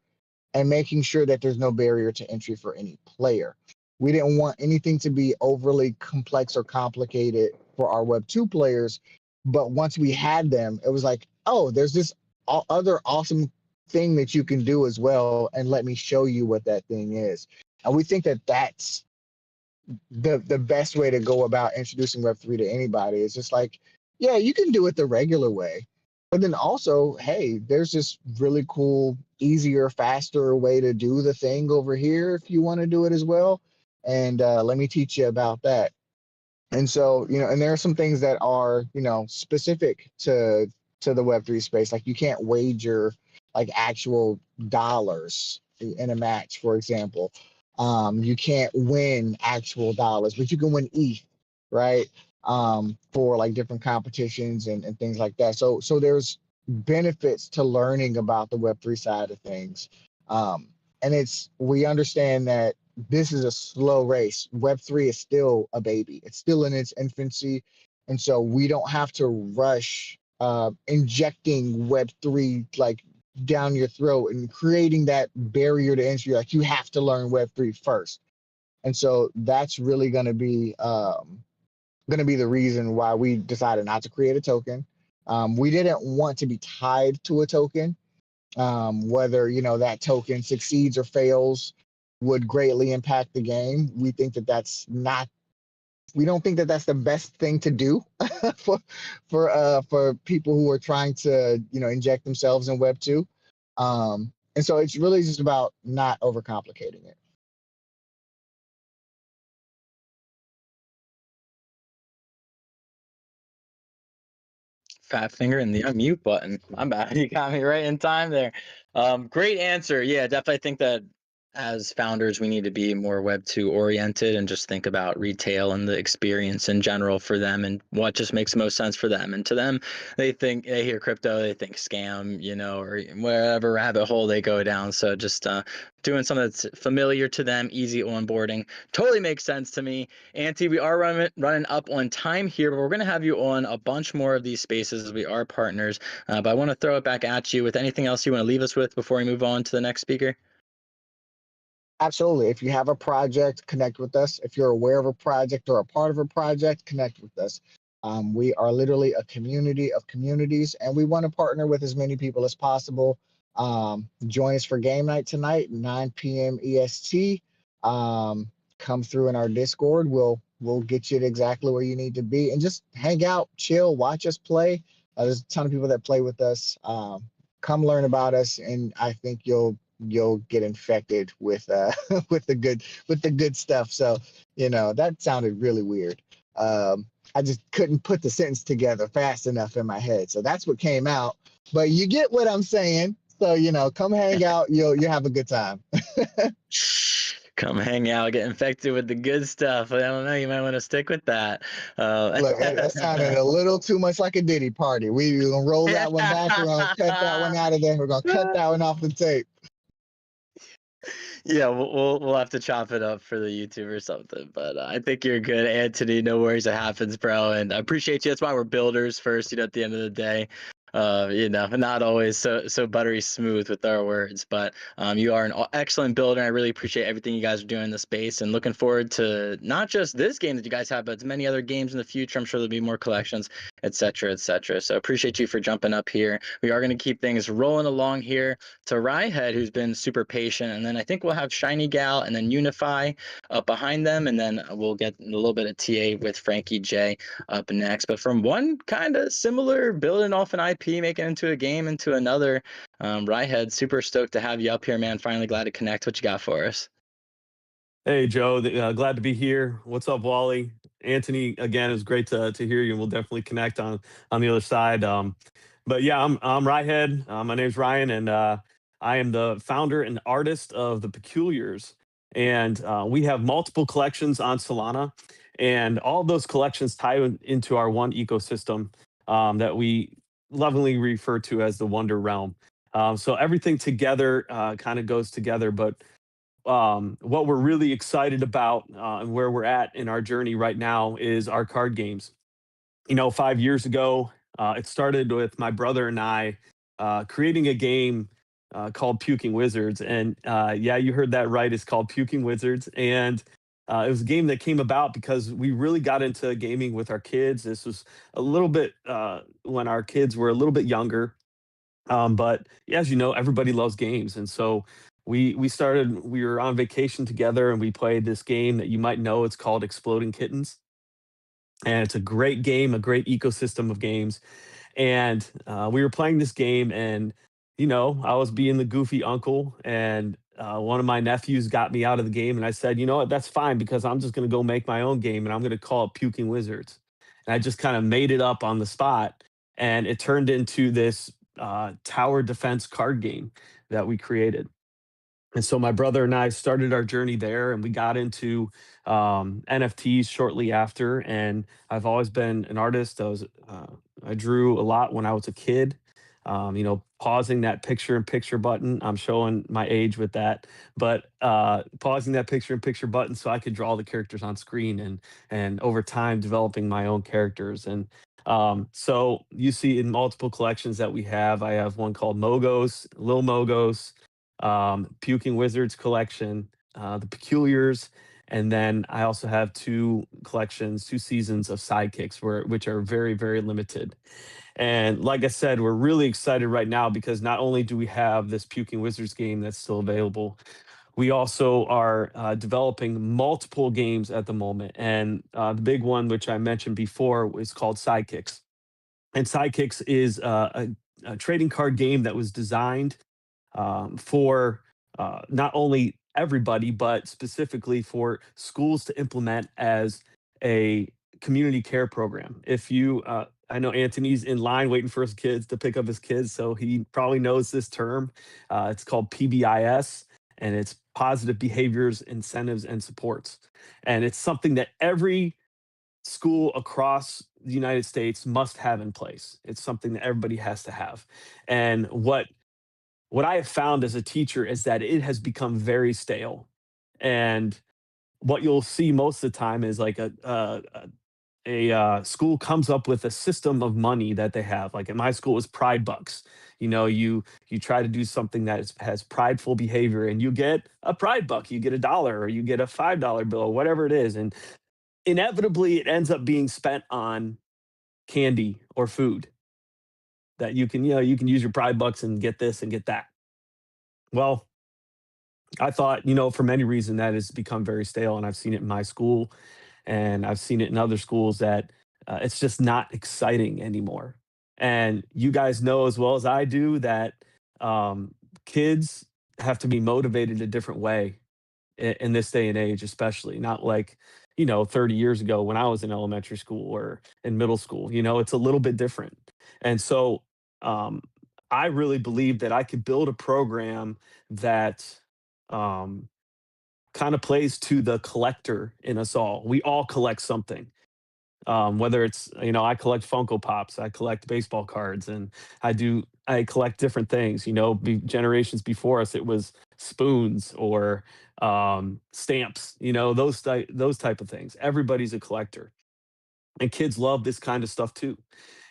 and making sure that there's no barrier to entry for any player. We didn't want anything to be overly complex or complicated for our Web 2 players. But once we had them, it was like, oh, there's this other awesome thing that you can do as well. And let me show you what that thing is. And we think that that's the best way to go about introducing Web3 to anybody. Is just like, yeah, you can do it the regular way. But then also, hey, there's this really cool, easier, faster way to do the thing over here if you want to do it as well. And let me teach you about that. And so, and there are some things that are, specific to the Web3 space. Like you can't wager like actual dollars in a match, for example. You can't win actual dollars, but you can win ETH, right? For like different competitions and things like that. So there's benefits to learning about the Web3 side of things. And we understand that this is a slow race. Web3 is still a baby. It's still in its infancy. And so we don't have to rush injecting Web3 like down your throat and creating that barrier to entry. Like you have to learn Web3 first. And so that's really going to be the reason why we decided not to create a token. We didn't want to be tied to a token. Whether that token succeeds or fails would greatly impact the game. We think that that's not. We don't think that that's the best thing to do for people who are trying to inject themselves in Web 2. And so it's really just about not overcomplicating it. fat finger and the unmute button. My bad. You got me right in time there. Great answer. Yeah, definitely think that as founders, we need to be more Web 2 oriented and just think about retail and the experience in general for them and what just makes the most sense for them. And to them, they hear crypto, they think scam, or wherever rabbit hole they go down. So just doing something that's familiar to them, easy onboarding, totally makes sense to me. Auntie, we are running up on time here, but we're going to have you on a bunch more of these spaces as we are partners. But I want to throw it back at you with anything else you want to leave us with before we move on to the next speaker. Absolutely. If you have a project, connect with us. If you're aware of a project or a part of a project, connect with us. We are literally a community of communities, and we want to partner with as many people as possible. Join us for game night tonight, 9 p.m. EST. Come through in our Discord. We'll get you to exactly where you need to be, and just hang out, chill, watch us play. There's a ton of people that play with us. Come learn about us, and I think you'll get infected with with the good stuff. So that sounded really weird. I just couldn't put the sentence together fast enough in my head, so that's what came out. But you get what I'm saying. So come hang out. You'll have a good time. Come hang out, get infected with the good stuff. I don't know. You might want to stick with that. Look, that sounded a little too much like a Diddy party. We're going to roll that one back. We're going to cut that one out of there. We're going to cut that one off the tape. Yeah, we'll have to chop it up for the YouTube or something. But I think you're good, Anthony. No worries, it happens, bro. And I appreciate you. That's why we're builders first. At the end of the day, not always so buttery smooth with our words, but you are an excellent builder. I really appreciate everything you guys are doing in the space, and looking forward to not just this game that you guys have, but many other games in the future. I'm sure there'll be more collections, etc., etc. So appreciate you for jumping up here. We are going to keep things rolling along here to Ryehead, who's been super patient, and then I think we'll have Shiny Gal and then Unify up behind them, and then we'll get a little bit of TA with Frankie J up next. But from one kind of similar building off an IP, making into a game, into another, Ryehead, super stoked to have you up here, man. Finally glad to connect. What you got for us? Hey, Joe. Glad to be here. What's up, Wally? Anthony, again, it was great to hear you, and we'll definitely connect on the other side. But yeah, I'm Ryehead. My name's Ryan, and I am the founder and artist of the Peculiars. And we have multiple collections on Solana, and all of those collections tie into our one ecosystem that we lovingly refer to as the Wonder Realm. So everything together kind of goes together, but what we're really excited about and where we're at in our journey right now is our card games. 5 years ago, it started with my brother and I creating a game called Puking Wizards. And yeah, you heard that right. It's called Puking Wizards. And it was a game that came about because we really got into gaming with our kids. This was a little bit when our kids were a little bit younger. But as you know, everybody loves games. And so we were on vacation together and we played this game that you might know. It's called Exploding Kittens. And it's a great game, a great ecosystem of games. And we were playing this game, and I was being the goofy uncle, and one of my nephews got me out of the game, and I said, you know what, that's fine, because I'm just going to go make my own game, and I'm going to call it Puking Wizards. And I just kind of made it up on the spot, and it turned into this tower defense card game that we created. And so my brother and I started our journey there, and we got into NFTs shortly after. And I've always been an artist. I drew a lot when I was a kid. Pausing that picture-in-picture button. I'm showing my age with that, but pausing that picture-in-picture button so I could draw the characters on screen, and over time developing my own characters. And so you see in multiple collections that we have. I have one called Mogos, Lil Mogos, Puking Wizards collection, the Peculiars, and then I also have two seasons of sidekicks, which are very, very limited. And like I said, we're really excited right now because not only do we have this Puking Wizards game that's still available, we also are developing multiple games at the moment. And the big one, which I mentioned before, is called Sidekicks. And Sidekicks is a trading card game that was designed for not only everybody, but specifically for schools to implement as a community care program. If you I know Anthony's in line waiting for his kids to pick up his kids, so he probably knows this term. It's called PBIS, and it's positive behaviors, incentives, and supports. And it's something that every school across the United States must have in place. It's something that everybody has to have. And what I have found as a teacher is that it has become very stale. And what you'll see most of the time is like a school comes up with a system of money that they have. Like at my school, it was Pride Bucks. You know, you try to do something that has prideful behavior, and you get a Pride Buck, you get $1, or you get a $5 bill, whatever it is, and inevitably it ends up being spent on candy or food that you can use your Pride Bucks and get this and get that. Well, I thought, for many reasons that has become very stale, and I've seen it in my school, and I've seen it in other schools that it's just not exciting anymore. And you guys know as well as I do that um, kids have to be motivated a different way in this day and age, especially not like 30 years ago when I was in elementary school or in middle school. It's a little bit different, and so um, I really believe that I could build a program that um, kind of plays to the collector in us all. We all collect something. Whether it's, I collect Funko Pops, I collect baseball cards, and I collect different things. Generations before us, it was spoons or stamps. Those type of things. Everybody's a collector, and kids love this kind of stuff too.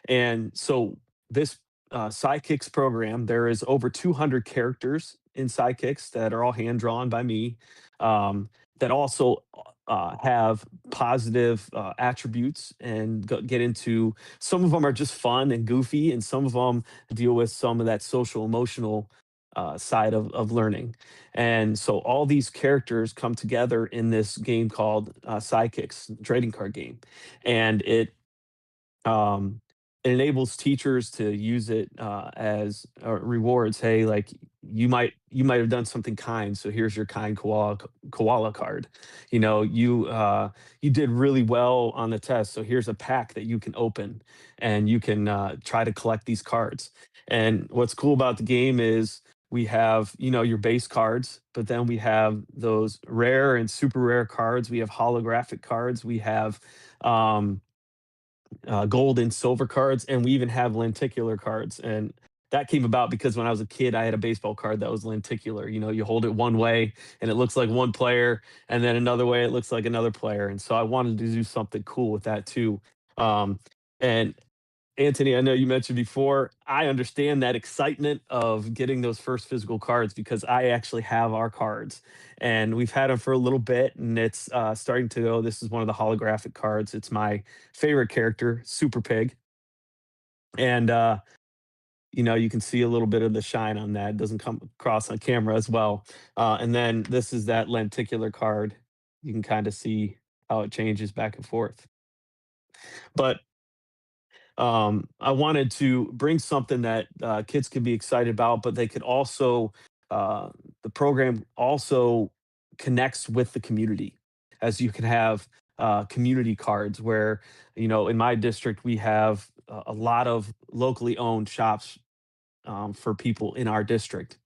And so this Sidekicks program, there is over 200 characters in Sidekicks that are all hand drawn by me, that also have positive attributes and get into. Some of them are just fun and goofy, and some of them deal with some of that social emotional side of learning. And so all these characters come together in this game called Sidekicks trading card game, and um, it enables teachers to use it as rewards. Hey, like you might have done something kind, so here's your kind koala card. You did really well on the test, so here's a pack that you can open, and you can try to collect these cards. And what's cool about the game is we have your base cards, but then we have those rare and super rare cards. We have holographic cards. We have um, gold and silver cards, and we even have lenticular cards. And that came about because when I was a kid, I had a baseball card that was lenticular. You hold it one way and it looks like one player, and then another way it looks like another player. And so I wanted to do something cool with that too. And Anthony, I know you mentioned before, I understand that excitement of getting those first physical cards because I actually have our cards, and we've had them for a little bit, and it's starting to go. This is one of the holographic cards. It's my favorite character, Super Pig. And, you can see a little bit of the shine on that. It doesn't come across on camera as well. And then this is that lenticular card. You can kind of see how it changes back and forth. But I wanted to bring something that kids could be excited about, but they could also, the program also connects with the community, as you can have community cards where, in my district, we have a lot of locally owned shops for people in our district.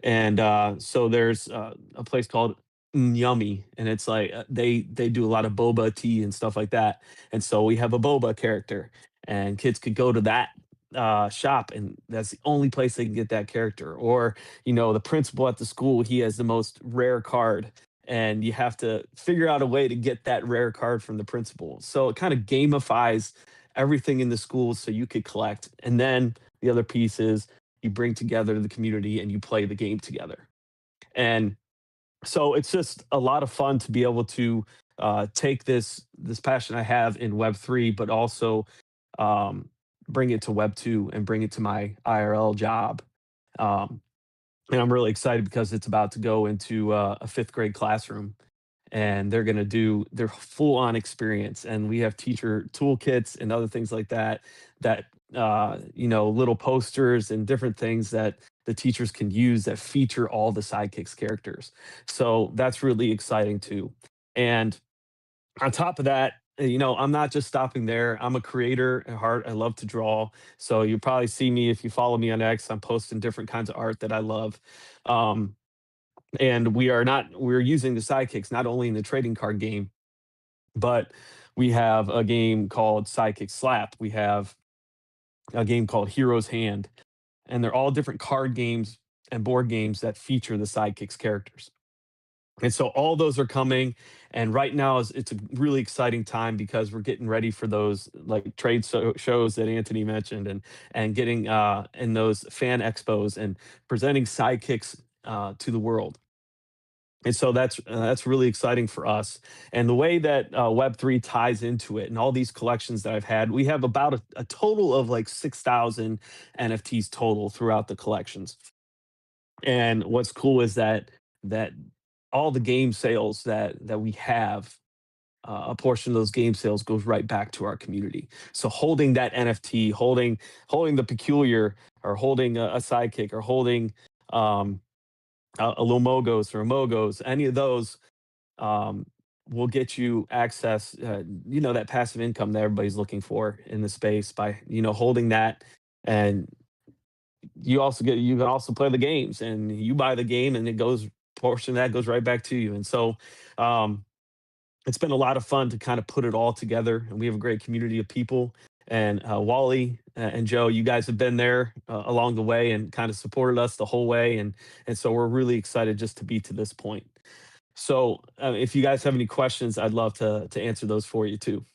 And so there's a place called Yummy, and it's like they do a lot of boba tea and stuff like that. And so we have a boba character, and kids could go to that shop, and that's the only place they can get that character. Or the principal at the school, he has the most rare card, and you have to figure out a way to get that rare card from the principal. So it kind of gamifies everything in the school so you could collect. And then the other piece is you bring together the community and you play the game together. And so it's just a lot of fun to be able to take this passion I have in Web3, but also um, bring it to Web2 and bring it to my IRL job. Um, and I'm really excited because it's about to go into a fifth grade classroom, and they're going to do their full on experience. And we have teacher toolkits and other things like that little posters and different things that the teachers can use that feature all the Sidekicks characters. So that's really exciting too. And on top of that, I'm not just stopping there. I'm a creator at heart. I love to draw. So you probably see me if you follow me on X. I'm posting different kinds of art that I love. Um, and we're using the sidekicks not only in the trading card game, but we have a game called Sidekick Slap. We have a game called Hero's Hand, and they're all different card games and board games that feature the sidekicks characters. And so all those are coming, and right now it's a really exciting time because we're getting ready for those like shows that Anthony mentioned, and getting in those fan expos and presenting sidekicks to the world. And so that's really exciting for us. And the way that Web3 ties into it, and all these collections that I've had, we have about a total of like 6,000 NFTs total throughout the collections. And what's cool is that all the game sales that we have, a portion of those game sales goes right back to our community. So holding that NFT, holding the peculiar, or holding a sidekick, or holding um, a Lomogos or a Mogos, any of those um, will get you access, that passive income that everybody's looking for in the space by, holding that. And you can also play the games, and you buy the game, and it goes, portion of that goes right back to you. And so um, it's been a lot of fun to kind of put it all together, and we have a great community of people. And Wally and Joe, you guys have been there along the way and kind of supported us the whole way, and so we're really excited just to be to this point. So if you guys have any questions, I'd love to answer those for you too.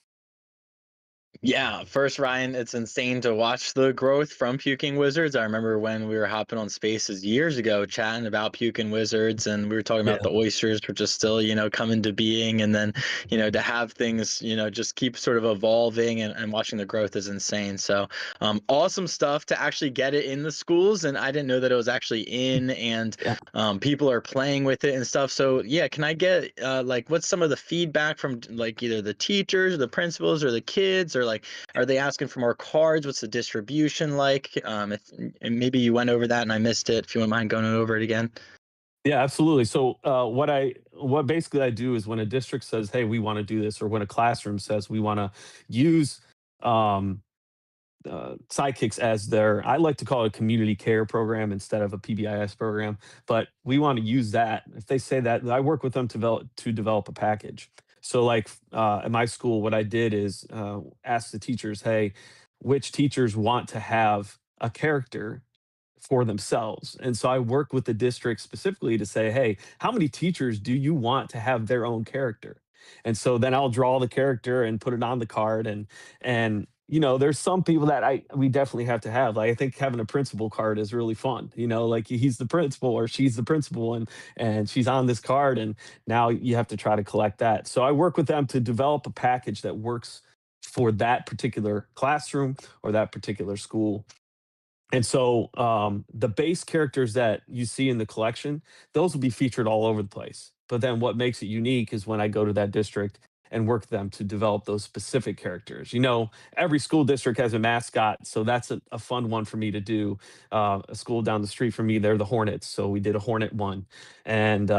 Yeah, first, Ryan, it's insane to watch the growth from Puking Wizards. I remember when we were hopping on Spaces years ago, chatting about Puking Wizards, and we were talking about the oysters, which is still, coming to being. And then, to have things, just keep sort of evolving, and watching the growth is insane. So awesome stuff to actually get it in the schools. And I didn't know that it was actually in, and people are playing with it and stuff. So yeah, can I get like, what's some of the feedback from like either the teachers, or the principals, or the kids, or like, are they asking for more cards? What's the distribution like? If and maybe you went over that and I missed it, if you wouldn't mind going over it again. Yeah, absolutely. So what basically I do is when a district says, "Hey, we want to do this," or when a classroom says, "We want to use um, sidekicks as their," I like to call it a community care program instead of a PBIS program, but we want to use that. If they say that, I work with them to develop a package. So like at my school, what I did is ask the teachers, "Hey, which teachers want to have a character for themselves?" And so I work with the district specifically to say, "Hey, how many teachers do you want to have their own character?" And so then I'll draw the character and put it on the card. And there's some people that we definitely have to have. Like I think having a principal card is really fun. Like he's the principal or she's the principal, and she's on this card, and now you have to try to collect that. So I work with them to develop a package that works for that particular classroom or that particular school. And so the base characters that you see in the collection, those will be featured all over the place. But then what makes it unique is when I go to that district and work with them to develop those specific characters. Every school district has a mascot, so that's a fun one for me to do. A school down the street from me, they're the Hornets, so we did a Hornet one, and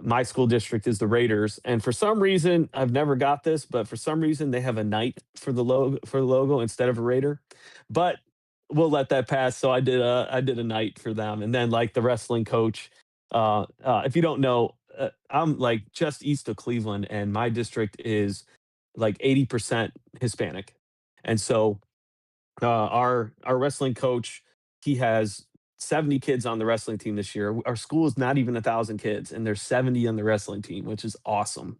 my school district is the Raiders, and for some reason I've never got this, but for some reason they have a knight for the logo instead of a Raider, but we'll let that pass. So I did a night for them, and then like the wrestling coach. If you don't know, I'm like just east of Cleveland, and my district is like 80% Hispanic, and so our wrestling coach, he has 70 kids on the wrestling team this year. Our school is not even 1,000 kids, and there's 70 on the wrestling team, which is awesome.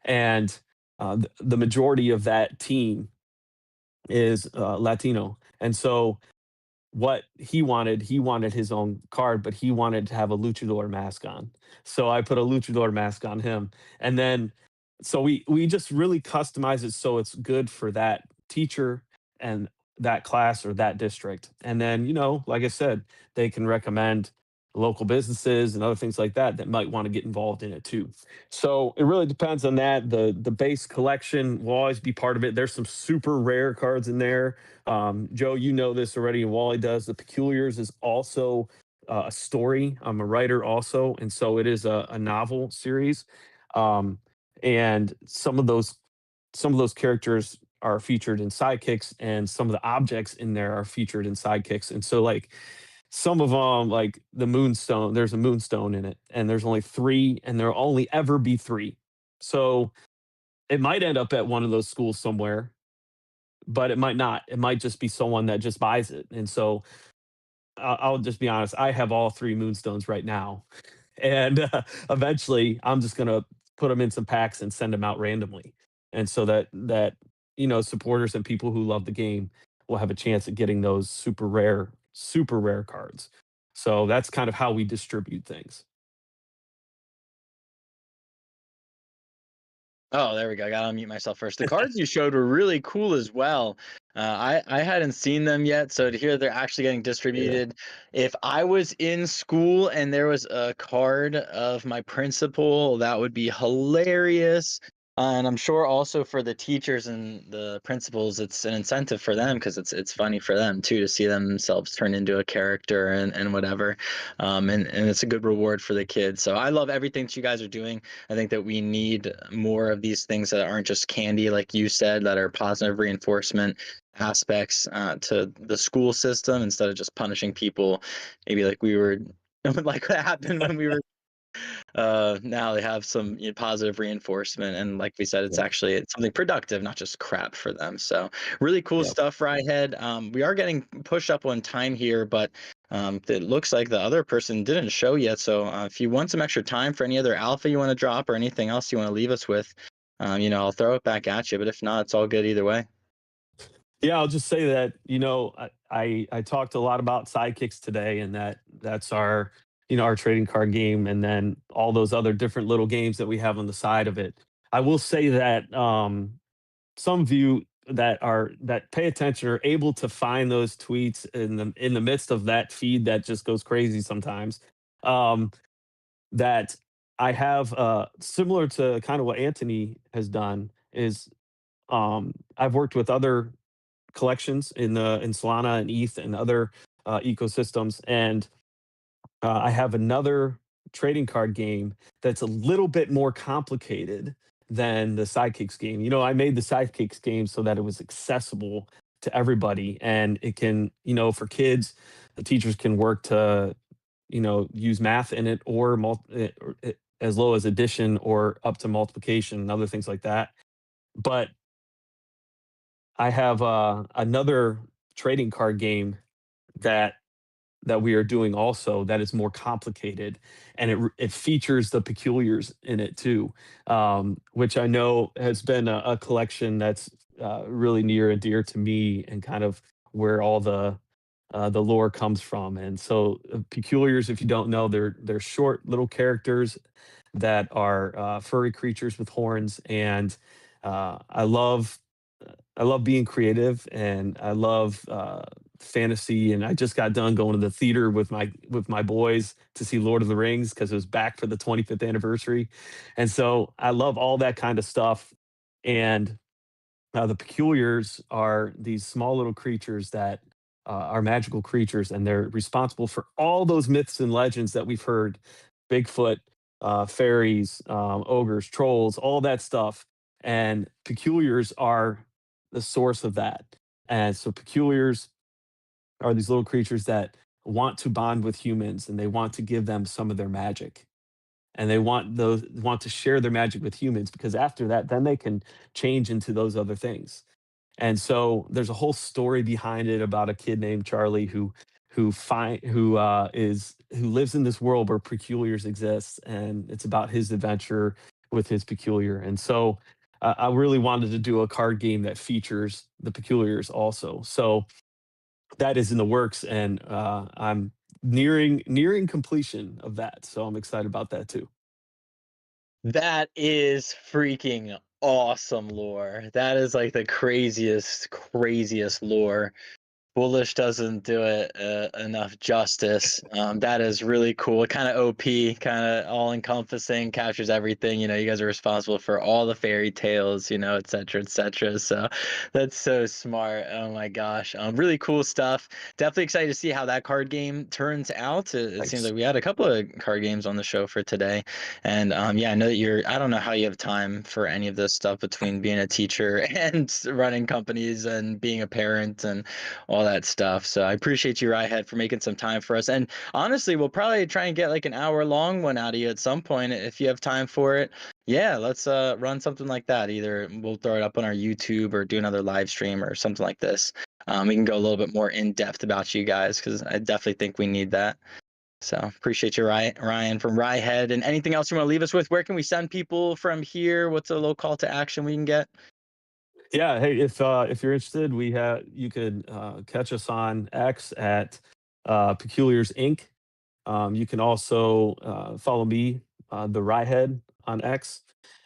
And the majority of that team is Latino, and so what he wanted his own card, but he wanted to have a luchador mask on. So I put a luchador mask on him. And then so we just really customize it so it's good for that teacher and that class or that district. And then, like I said, they can recommend local businesses and other things like that might want to get involved in it too. So it really depends on that. The base collection will always be part of it. There's some super rare cards in there. Joe, you know this already, and Wally does. The Peculiars is also a story. I'm a writer also, and so it is a novel series. Um, and some of those some of those characters are featured in sidekicks, and some of the objects in there are featured in sidekicks. And so, like, some of them, like the moonstone, there's a moonstone in it, and there's only three, and there'll only ever be three. So it might end up at one of those schools somewhere, but it might not. It might just be someone that just buys it. And so I'll just be honest. I have all three moonstones right now, and eventually I'm just gonna put them in some packs and send them out randomly, and so that supporters and people who love the game will have a chance at getting those super rare cards. So that's kind of how we distribute things. Oh, there we go. I gotta unmute myself first. The cards you showed were really cool as well. I hadn't seen them yet, so to hear they're actually getting distributed. If I was in school and there was a card of my principal, that would be hilarious. And I'm sure also for the teachers and the principals, it's an incentive for them because it's funny for them too to see themselves turn into a character and whatever. And it's a good reward for the kids. So I love everything that you guys are doing. I think that we need more of these things that aren't just candy, like you said, that are positive reinforcement aspects to the school system instead of just punishing people. Maybe like we were, like what happened when we were. Now they have some positive reinforcement, and like we said, it's something productive, not just crap for them. So really cool stuff right ahead. We are getting pushed up on time here, but it looks like the other person didn't show yet. So if you want some extra time for any other alpha you want to drop or anything else you want to leave us with, I'll throw it back at you. But if not, it's all good either way. Yeah, I'll just say that I talked a lot about sidekicks today, and that's our our trading card game, and then all those other different little games that we have on the side of it. I will say that some of you that pay attention are able to find those tweets in the midst of that feed that just goes crazy sometimes. Um, that I have similar to kind of what Anthony has done is I've worked with other collections in Solana and ETH and other ecosystems, and I have another trading card game that's a little bit more complicated than the Sidekicks game. I made the Sidekicks game so that it was accessible to everybody, and it can, for kids, the teachers can work to, use math in it as low as addition or up to multiplication and other things like that. But I have another trading card game that we are doing also that is more complicated, and it features the peculiars in it too, which I know has been a collection that's really near and dear to me, and kind of where all the lore comes from. And so peculiars, if you don't know, they're short little characters that are furry creatures with horns, and I love being creative, and I love fantasy. And I just got done going to the theater with my boys to see Lord of the Rings because it was back for the 25th anniversary, and so I love all that kind of stuff. And the peculiars are these small little creatures that are magical creatures, and they're responsible for all those myths and legends that we've heard: Bigfoot, fairies, ogres, trolls, all that stuff. And peculiars are the source of that. And so peculiars are these little creatures that want to bond with humans, and they want to give them some of their magic. And they want to share their magic with humans, because after that, then they can change into those other things. And so there's a whole story behind it about a kid named Charlie who lives in this world where peculiars exist, and it's about his adventure with his peculiar. And so I really wanted to do a card game that features the peculiars also. So that is in the works, and I'm nearing completion of that. So I'm excited about that too. That is freaking awesome lore. That is like the craziest lore Bullish doesn't do it enough justice. That is really cool. Kind of OP, kind of all encompassing, captures everything. You guys are responsible for all the fairy tales, et cetera, et cetera. So that's so smart. Oh my gosh. Really cool stuff. Definitely excited to see how that card game turns out. It seems like we had a couple of card games on the show for today. And yeah, I know that I don't know how you have time for any of this stuff between being a teacher and running companies and being a parent and all that stuff. So I appreciate you, Ryhead, for making some time for us. And honestly, we'll probably try and get like an hour long one out of you at some point if you have time for it. Yeah, let's run something like that. Either we'll throw it up on our YouTube or do another live stream or something like this. We can go a little bit more in depth about you guys because I definitely think we need that. So appreciate you, Ryan from Ryhead. And anything else you want to leave us with? Where can we send people from here? What's a little call to action we can get? Yeah, hey, if you're interested, you could catch us on X at Peculiars Inc. You can also follow me, the Ryhead, on X.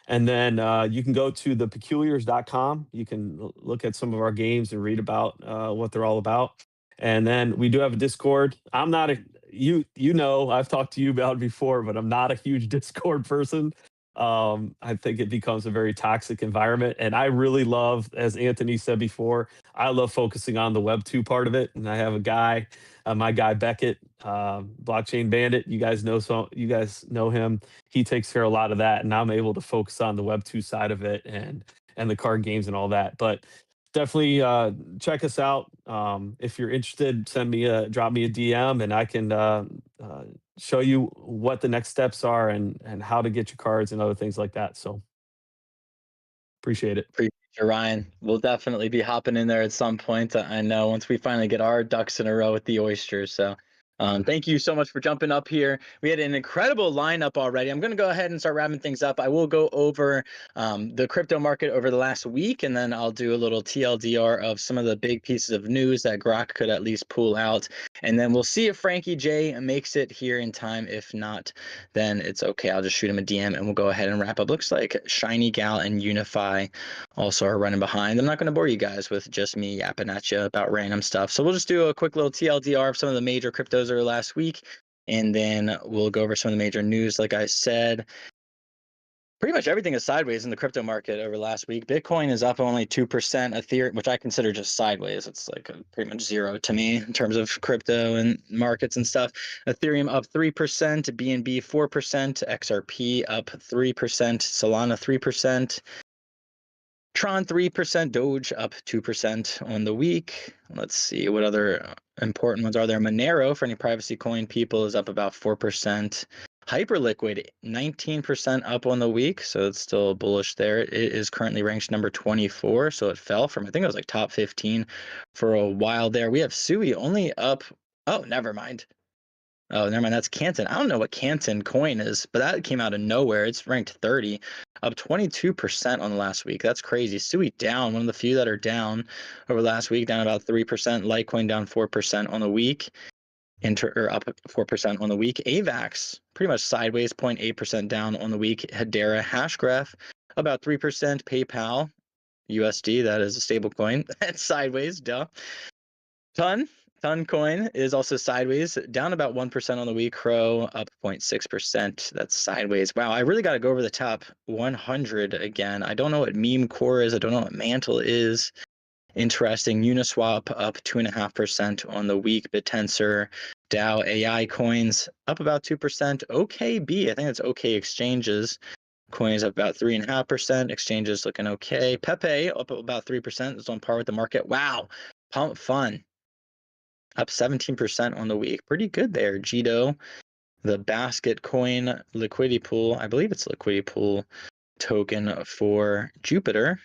And then you can go to thepeculiars.com. You can look at some of our games and read about what they're all about. And then we do have a Discord. I'm not I've talked to you about it before, but I'm not a huge Discord person. I think it becomes a very toxic environment. And I really love, as Anthony said before, I love focusing on the Web 2 part of it. And I have a guy, my guy Beckett, Blockchain Bandit. You guys know him. He takes care of a lot of that, and I'm able to focus on the Web 2 side of it and the card games and all that. But definitely check us out. If you're interested, drop me a DM, and I can show you what the next steps are and how to get your cards and other things like that. So appreciate it. Appreciate you, Ryan. We'll definitely be hopping in there at some point. I know once we finally get our ducks in a row with the oysters. So thank you so much for jumping up here. We had an incredible lineup already. I'm going to go ahead and start wrapping things up. I will go over the crypto market over the last week, and then I'll do a little TLDR of some of the big pieces of news that Grok could at least pull out. And then we'll see if Frankie J makes it here in time. If not, then it's okay. I'll just shoot him a DM and we'll go ahead and wrap up. Looks like Shiny Gal and Unify also are running behind. I'm not going to bore you guys with just me yapping at you about random stuff. So we'll just do a quick little TLDR of some of the major cryptos over last week, and then we'll go over some of the major news. Like I said, pretty much everything is sideways in the crypto market over last week. Bitcoin is up only 2%. Ethereum, which I consider just sideways, it's like pretty much zero to me in terms of crypto and markets and stuff. Ethereum up 3%, BNB 4%, XRP up 3%, Solana 3%. Tron 3%, Doge up 2% on the week. Let's see what other important ones are there. Monero, for any privacy coin people, is up about 4%. Hyperliquid 19% up on the week, so it's still bullish there. It is currently ranked number 24, so it fell from, I think it was like top 15 for a while there. We have Sui only up. Oh, never mind. Oh, never mind. That's Canton. I don't know what Canton coin is, but that came out of nowhere. It's ranked 30, up 22% on the last week. That's crazy. Sui down, one of the few that are down over last week, down about 3%. Litecoin down 4% on the week, or up 4% on the week. AVAX pretty much sideways, 0.8% down on the week. Hedera Hashgraph about 3%. PayPal USD, that is a stable coin. That's sideways, duh. Ton coin is also sideways, down about 1% on the week. Crow up 0.6%. That's sideways. Wow, I really got to go over the top 100 again. I don't know what Meme Core is. I don't know what Mantle is. Interesting. Uniswap up 2.5% on the week. BitTensor, DAO AI coins up about 2%. OKB, I think that's OK Exchanges. Coins up about 3.5%. Exchanges looking okay. Pepe up about 3%. It's on par with the market. Wow. Pump Fun up 17% on the week. Pretty good there. Jito, the basket coin liquidity pool, I believe it's liquidity pool token for Jupiter,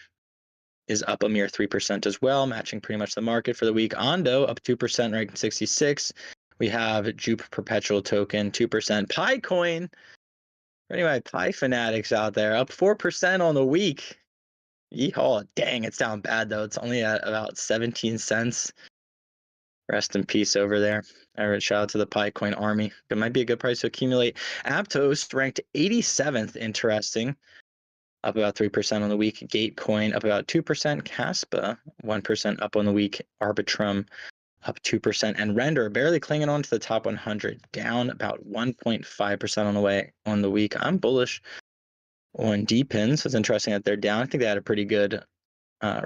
is up a mere 3% as well, matching pretty much the market for the week. Ondo up 2%, ranking 66. We have Jupe Perpetual token, 2%. Pi coin, for any of my Pi fanatics out there, up 4% on the week. Yeehaw. Dang, it's down bad though. It's only at about 17 cents. Rest in peace over there. All right, shout out to the Picoin army. It might be a good price to accumulate. Aptos ranked 87th. Interesting. Up about 3% on the week. Gatecoin up about 2%. Caspa 1% up on the week. Arbitrum up 2%, and Render barely clinging on to the top 100, down about 1.5% on the week. I'm bullish on D-Pins. It's interesting that they're down. I think they had a pretty good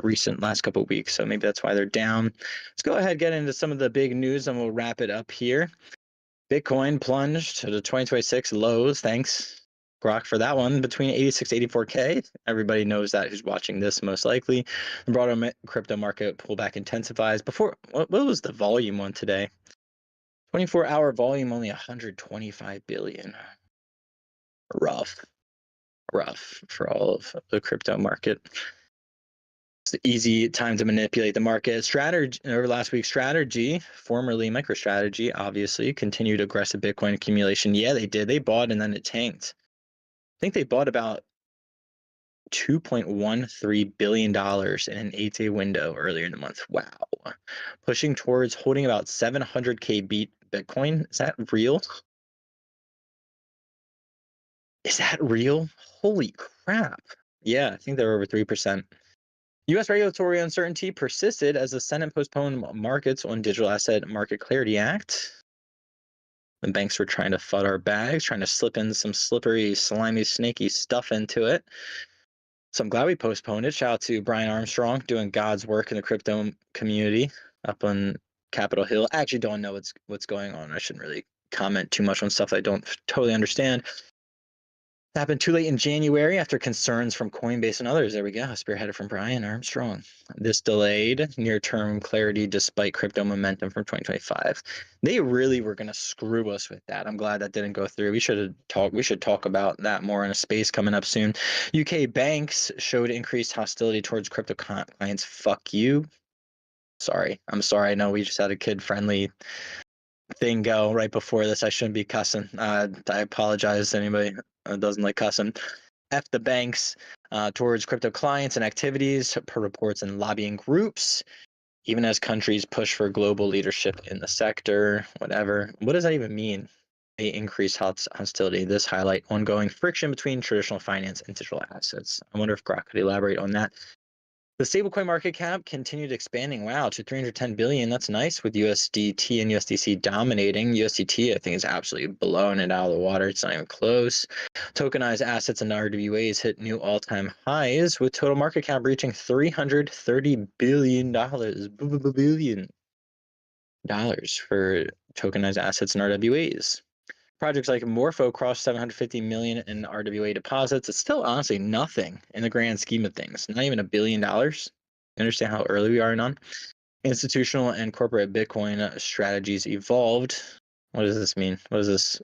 recent last couple of weeks, so maybe that's why they're down. Let's go ahead and get into some of the big news, and we'll wrap it up here. Bitcoin plunged to the 2026 lows. Thanks, Grok, for that one, between 86 to 84K. Everybody knows that who's watching this, most likely. The broader crypto market pullback intensifies. Before, what was the volume on today? 24-hour volume, only 125 billion. Rough for all of the crypto market. It's an easy time to manipulate the market. Strategy over last week's Strategy, formerly MicroStrategy, obviously continued aggressive Bitcoin accumulation. Yeah, they did. They bought and then it tanked. I think they bought about $2.13 billion in an 8-day window earlier in the month. Wow. Pushing towards holding about 700K beat Bitcoin. Is that real? Is that real? Holy crap. Yeah, I think they're over 3%. U.S. regulatory uncertainty persisted as the Senate postponed markets on Digital Asset Market Clarity Act. The banks were trying to FUD our bags, trying to slip in some slippery, slimy, snaky stuff into it. So I'm glad we postponed it. Shout out to Brian Armstrong doing God's work in the crypto community up on Capitol Hill. I actually don't know what's going on. I shouldn't really comment too much on stuff I don't totally understand. It happened too late in January after concerns from Coinbase and others. There we go. Spearheaded from Brian Armstrong. This delayed near-term clarity despite crypto momentum from 2025. They really were going to screw us with that. I'm glad that didn't go through. We should talk about that more in a space coming up soon. UK banks showed increased hostility towards crypto clients. Fuck you. Sorry. I'm sorry. I know we just had a kid-friendly thing go right before this. I shouldn't be cussing. I apologize to anybody that doesn't like cussing. F the banks towards crypto clients and activities per reports and lobbying groups, even as countries push for global leadership in the sector. Whatever. What does that even mean? They increase hostility. This highlight ongoing friction between traditional finance and digital assets. I wonder if Grok could elaborate on that. The stablecoin market cap continued expanding. Wow, to 310 billion. That's nice, with USDT and USDC dominating. USDT, I think, is absolutely blowing it out of the water. It's not even close. Tokenized assets and RWAs hit new all-time highs, with total market cap reaching $330 billion. Billion dollars for tokenized assets and RWAs. Projects like Morpho crossed 750 million in RWA deposits. It's still honestly nothing in the grand scheme of things. Not even $1 billion. You understand how early we are on? Institutional and corporate Bitcoin strategies evolved. What does this mean? What is this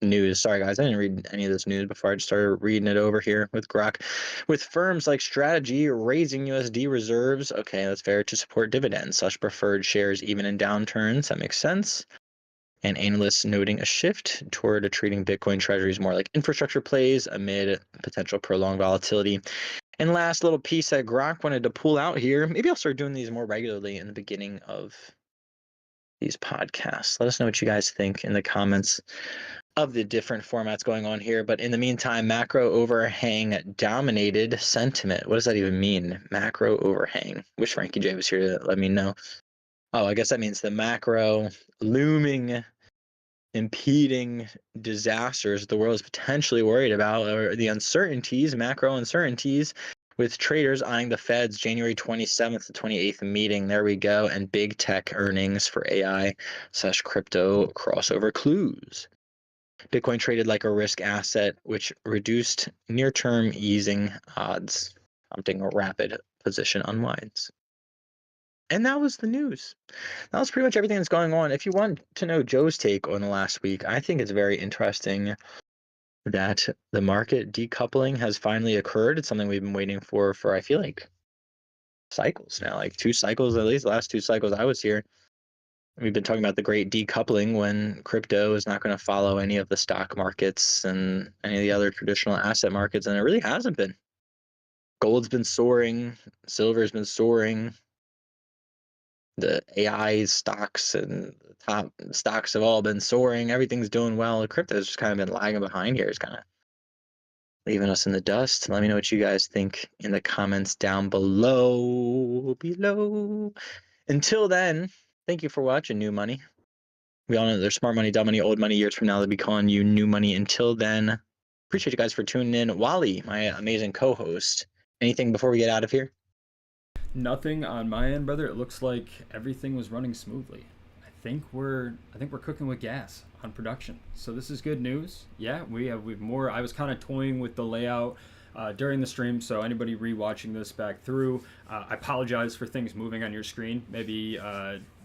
news? Sorry guys, I didn't read any of this news before I just started reading it over here with Grok. With firms like Strategy raising USD reserves, okay, that's fair, to support dividends, such preferred shares even in downturns. That makes sense. And analysts noting a shift toward treating Bitcoin treasuries more like infrastructure plays amid potential prolonged volatility. And last little piece that Grok wanted to pull out here, maybe I'll start doing these more regularly in the beginning of these podcasts. Let us know what you guys think in the comments of the different formats going on here. But in the meantime, macro overhang dominated sentiment. What does that even mean? Macro overhang. Wish Frankie J was here to let me know. Oh, I guess that means the macro looming, impeding disasters the world is potentially worried about, or the uncertainties, macro uncertainties, with traders eyeing the Fed's January 27th to 28th meeting. There we go. And big tech earnings for AI/crypto crossover clues. Bitcoin traded like a risk asset, which reduced near-term easing odds, prompting a rapid position unwinds. And that was the news. That was pretty much everything that's going on. If you want to know Joe's take on the last week, I think it's very interesting that the market decoupling has finally occurred. It's something we've been waiting for I feel like cycles now, like 2 cycles at least. The last 2 cycles I was here, we've been talking about the great decoupling, when crypto is not going to follow any of the stock markets and any of the other traditional asset markets, and it really hasn't been. Gold's been soaring, silver's been soaring. The AI stocks and the top stocks have all been soaring. Everything's doing well. The crypto's just kind of been lagging behind here. It's kind of leaving us in the dust. Let me know what you guys think in the comments down below. Until then, thank you for watching New Money. We all know there's smart money, dumb money, old money. Years from now, they'll be calling you New Money. Until then, appreciate you guys for tuning in. Wally, my amazing co-host. Anything before we get out of here? Nothing on my end, brother. It looks like everything was running smoothly. I think we're cooking with gas on production. So this is good news. Yeah, we've more. I was kind of toying with the layout during the stream, so anybody rewatching this back through, I apologize for things moving on your screen. Maybe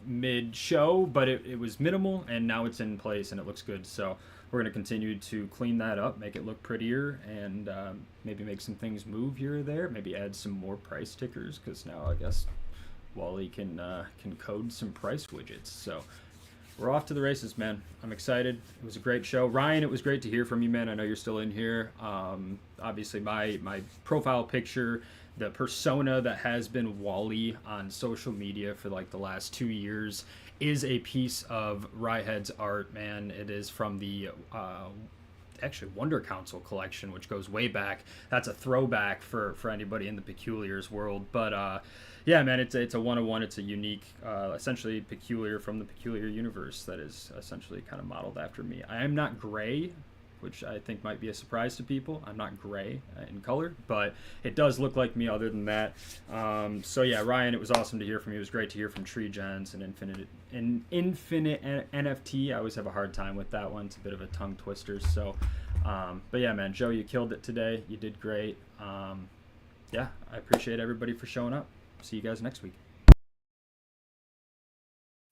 mid-show, but it was minimal, and now it's in place and it looks good. So we're going to continue to clean that up, make it look prettier, and maybe make some things move here or there. Maybe add some more price tickers, because now I guess Wally can code some price widgets. So we're off to the races, man. I'm excited. It was a great show. Ryan, it was great to hear from you, man. I know you're still in here. Obviously, my profile picture, the persona that has been Wally on social media for like the last 2 years, is a piece of Ryehead's art, man. It is from the actually Wonder Council collection, which goes way back. That's a throwback for anybody in the Peculiars world. But yeah, man, it's a 101. It's a unique, essentially Peculiar from the Peculiar universe that is essentially kind of modeled after me. I am not gray, which I think might be a surprise to people. I'm not gray in color, but it does look like me other than that. So yeah, Ryan, it was awesome to hear from you. It was great to hear from Tree Gens and Infinite NFT. I always have a hard time with that one. It's a bit of a tongue twister. So, but yeah, man, Joe, you killed it today. You did great. Yeah, I appreciate everybody for showing up. See you guys next week.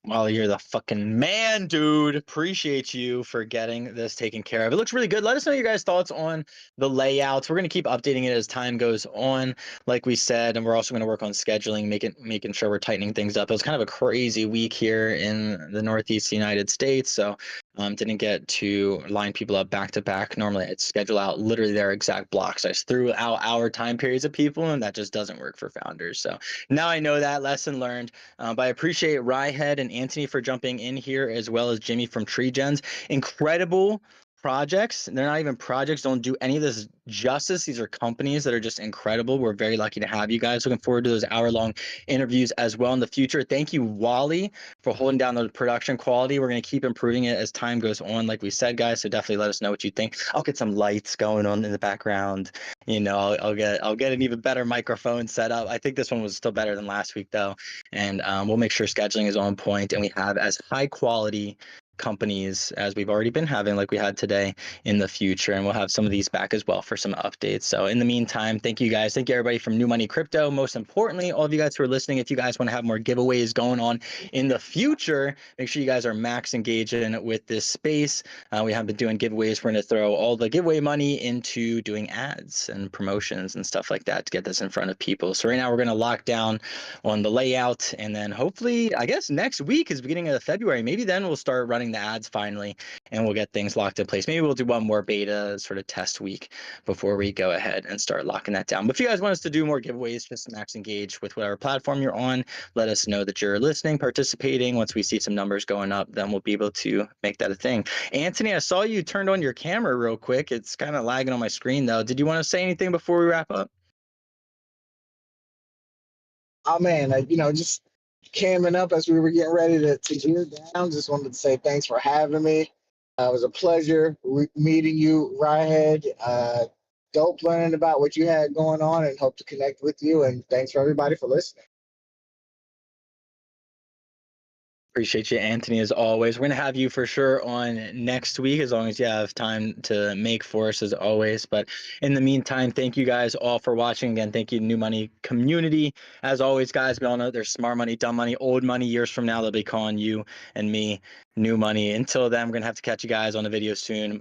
Wally, you're the fucking man, dude. Appreciate you for getting this taken care of. It looks really good. Let us know your guys' thoughts on the layouts. We're going to keep updating it as time goes on, like we said, and we're also going to work on scheduling, making sure we're tightening things up. It was kind of a crazy week here in the Northeast United States, so didn't get to line people up back to back. Normally, I'd schedule out literally their exact blocks. I just threw out our time periods of people, and that just doesn't work for founders. So now I know that. Lesson learned. But I appreciate Ryehead and Anthony for jumping in here, as well as Jimmy from Tree Gens. Incredible projects. They're not even projects, don't do any of this justice. These are companies that are just incredible. We're very lucky to have you guys. Looking forward to those hour-long interviews as well in the future. Thank you, Wally, for holding down the production quality. We're going to keep improving it as time goes on, like we said, guys. So definitely let us know what you think. I'll get some lights going on in the background. You know, I'll get an even better microphone set up. I think this one was still better than last week, though. And we'll make sure scheduling is on point, and we have as high quality companies as we've already been having, like we had today, in the future. And we'll have some of these back as well for some updates. So in the meantime, thank you guys. Thank you everybody from New Money Crypto. Most importantly, all of you guys who are listening, if you guys want to have more giveaways going on in the future, make sure you guys are max engaged in with this space. We have been doing giveaways. We're going to throw all the giveaway money into doing ads and promotions and stuff like that to get this in front of people. So right now we're going to lock down on the layout, and then hopefully, I guess next week is beginning of February. Maybe then we'll start running the ads finally, and we'll get things locked in place. Maybe we'll do one more beta sort of test week before we go ahead and start locking that down. But if you guys want us to do more giveaways, just to max engage with whatever platform you're on, let us know that you're listening, participating. Once we see some numbers going up, then we'll be able to make that a thing. Anthony, I saw you turned on your camera real quick. It's kind of lagging on my screen though. Did you want to say anything before we wrap up? Oh man, just camming up as we were getting ready to gear down. Just wanted to say thanks for having me. It was a pleasure meeting you, Ryehead. Dope learning about what you had going on, and hope to connect with you. And thanks for everybody for listening. Appreciate you, Anthony, as always. We're going to have you for sure on next week, as long as you have time to make for us, as always. But in the meantime, thank you guys all for watching. Again, thank you, New Money community. As always, guys, we all know there's smart money, dumb money, old money. Years from now, they'll be calling you and me New Money. Until then, we're going to have to catch you guys on the video soon.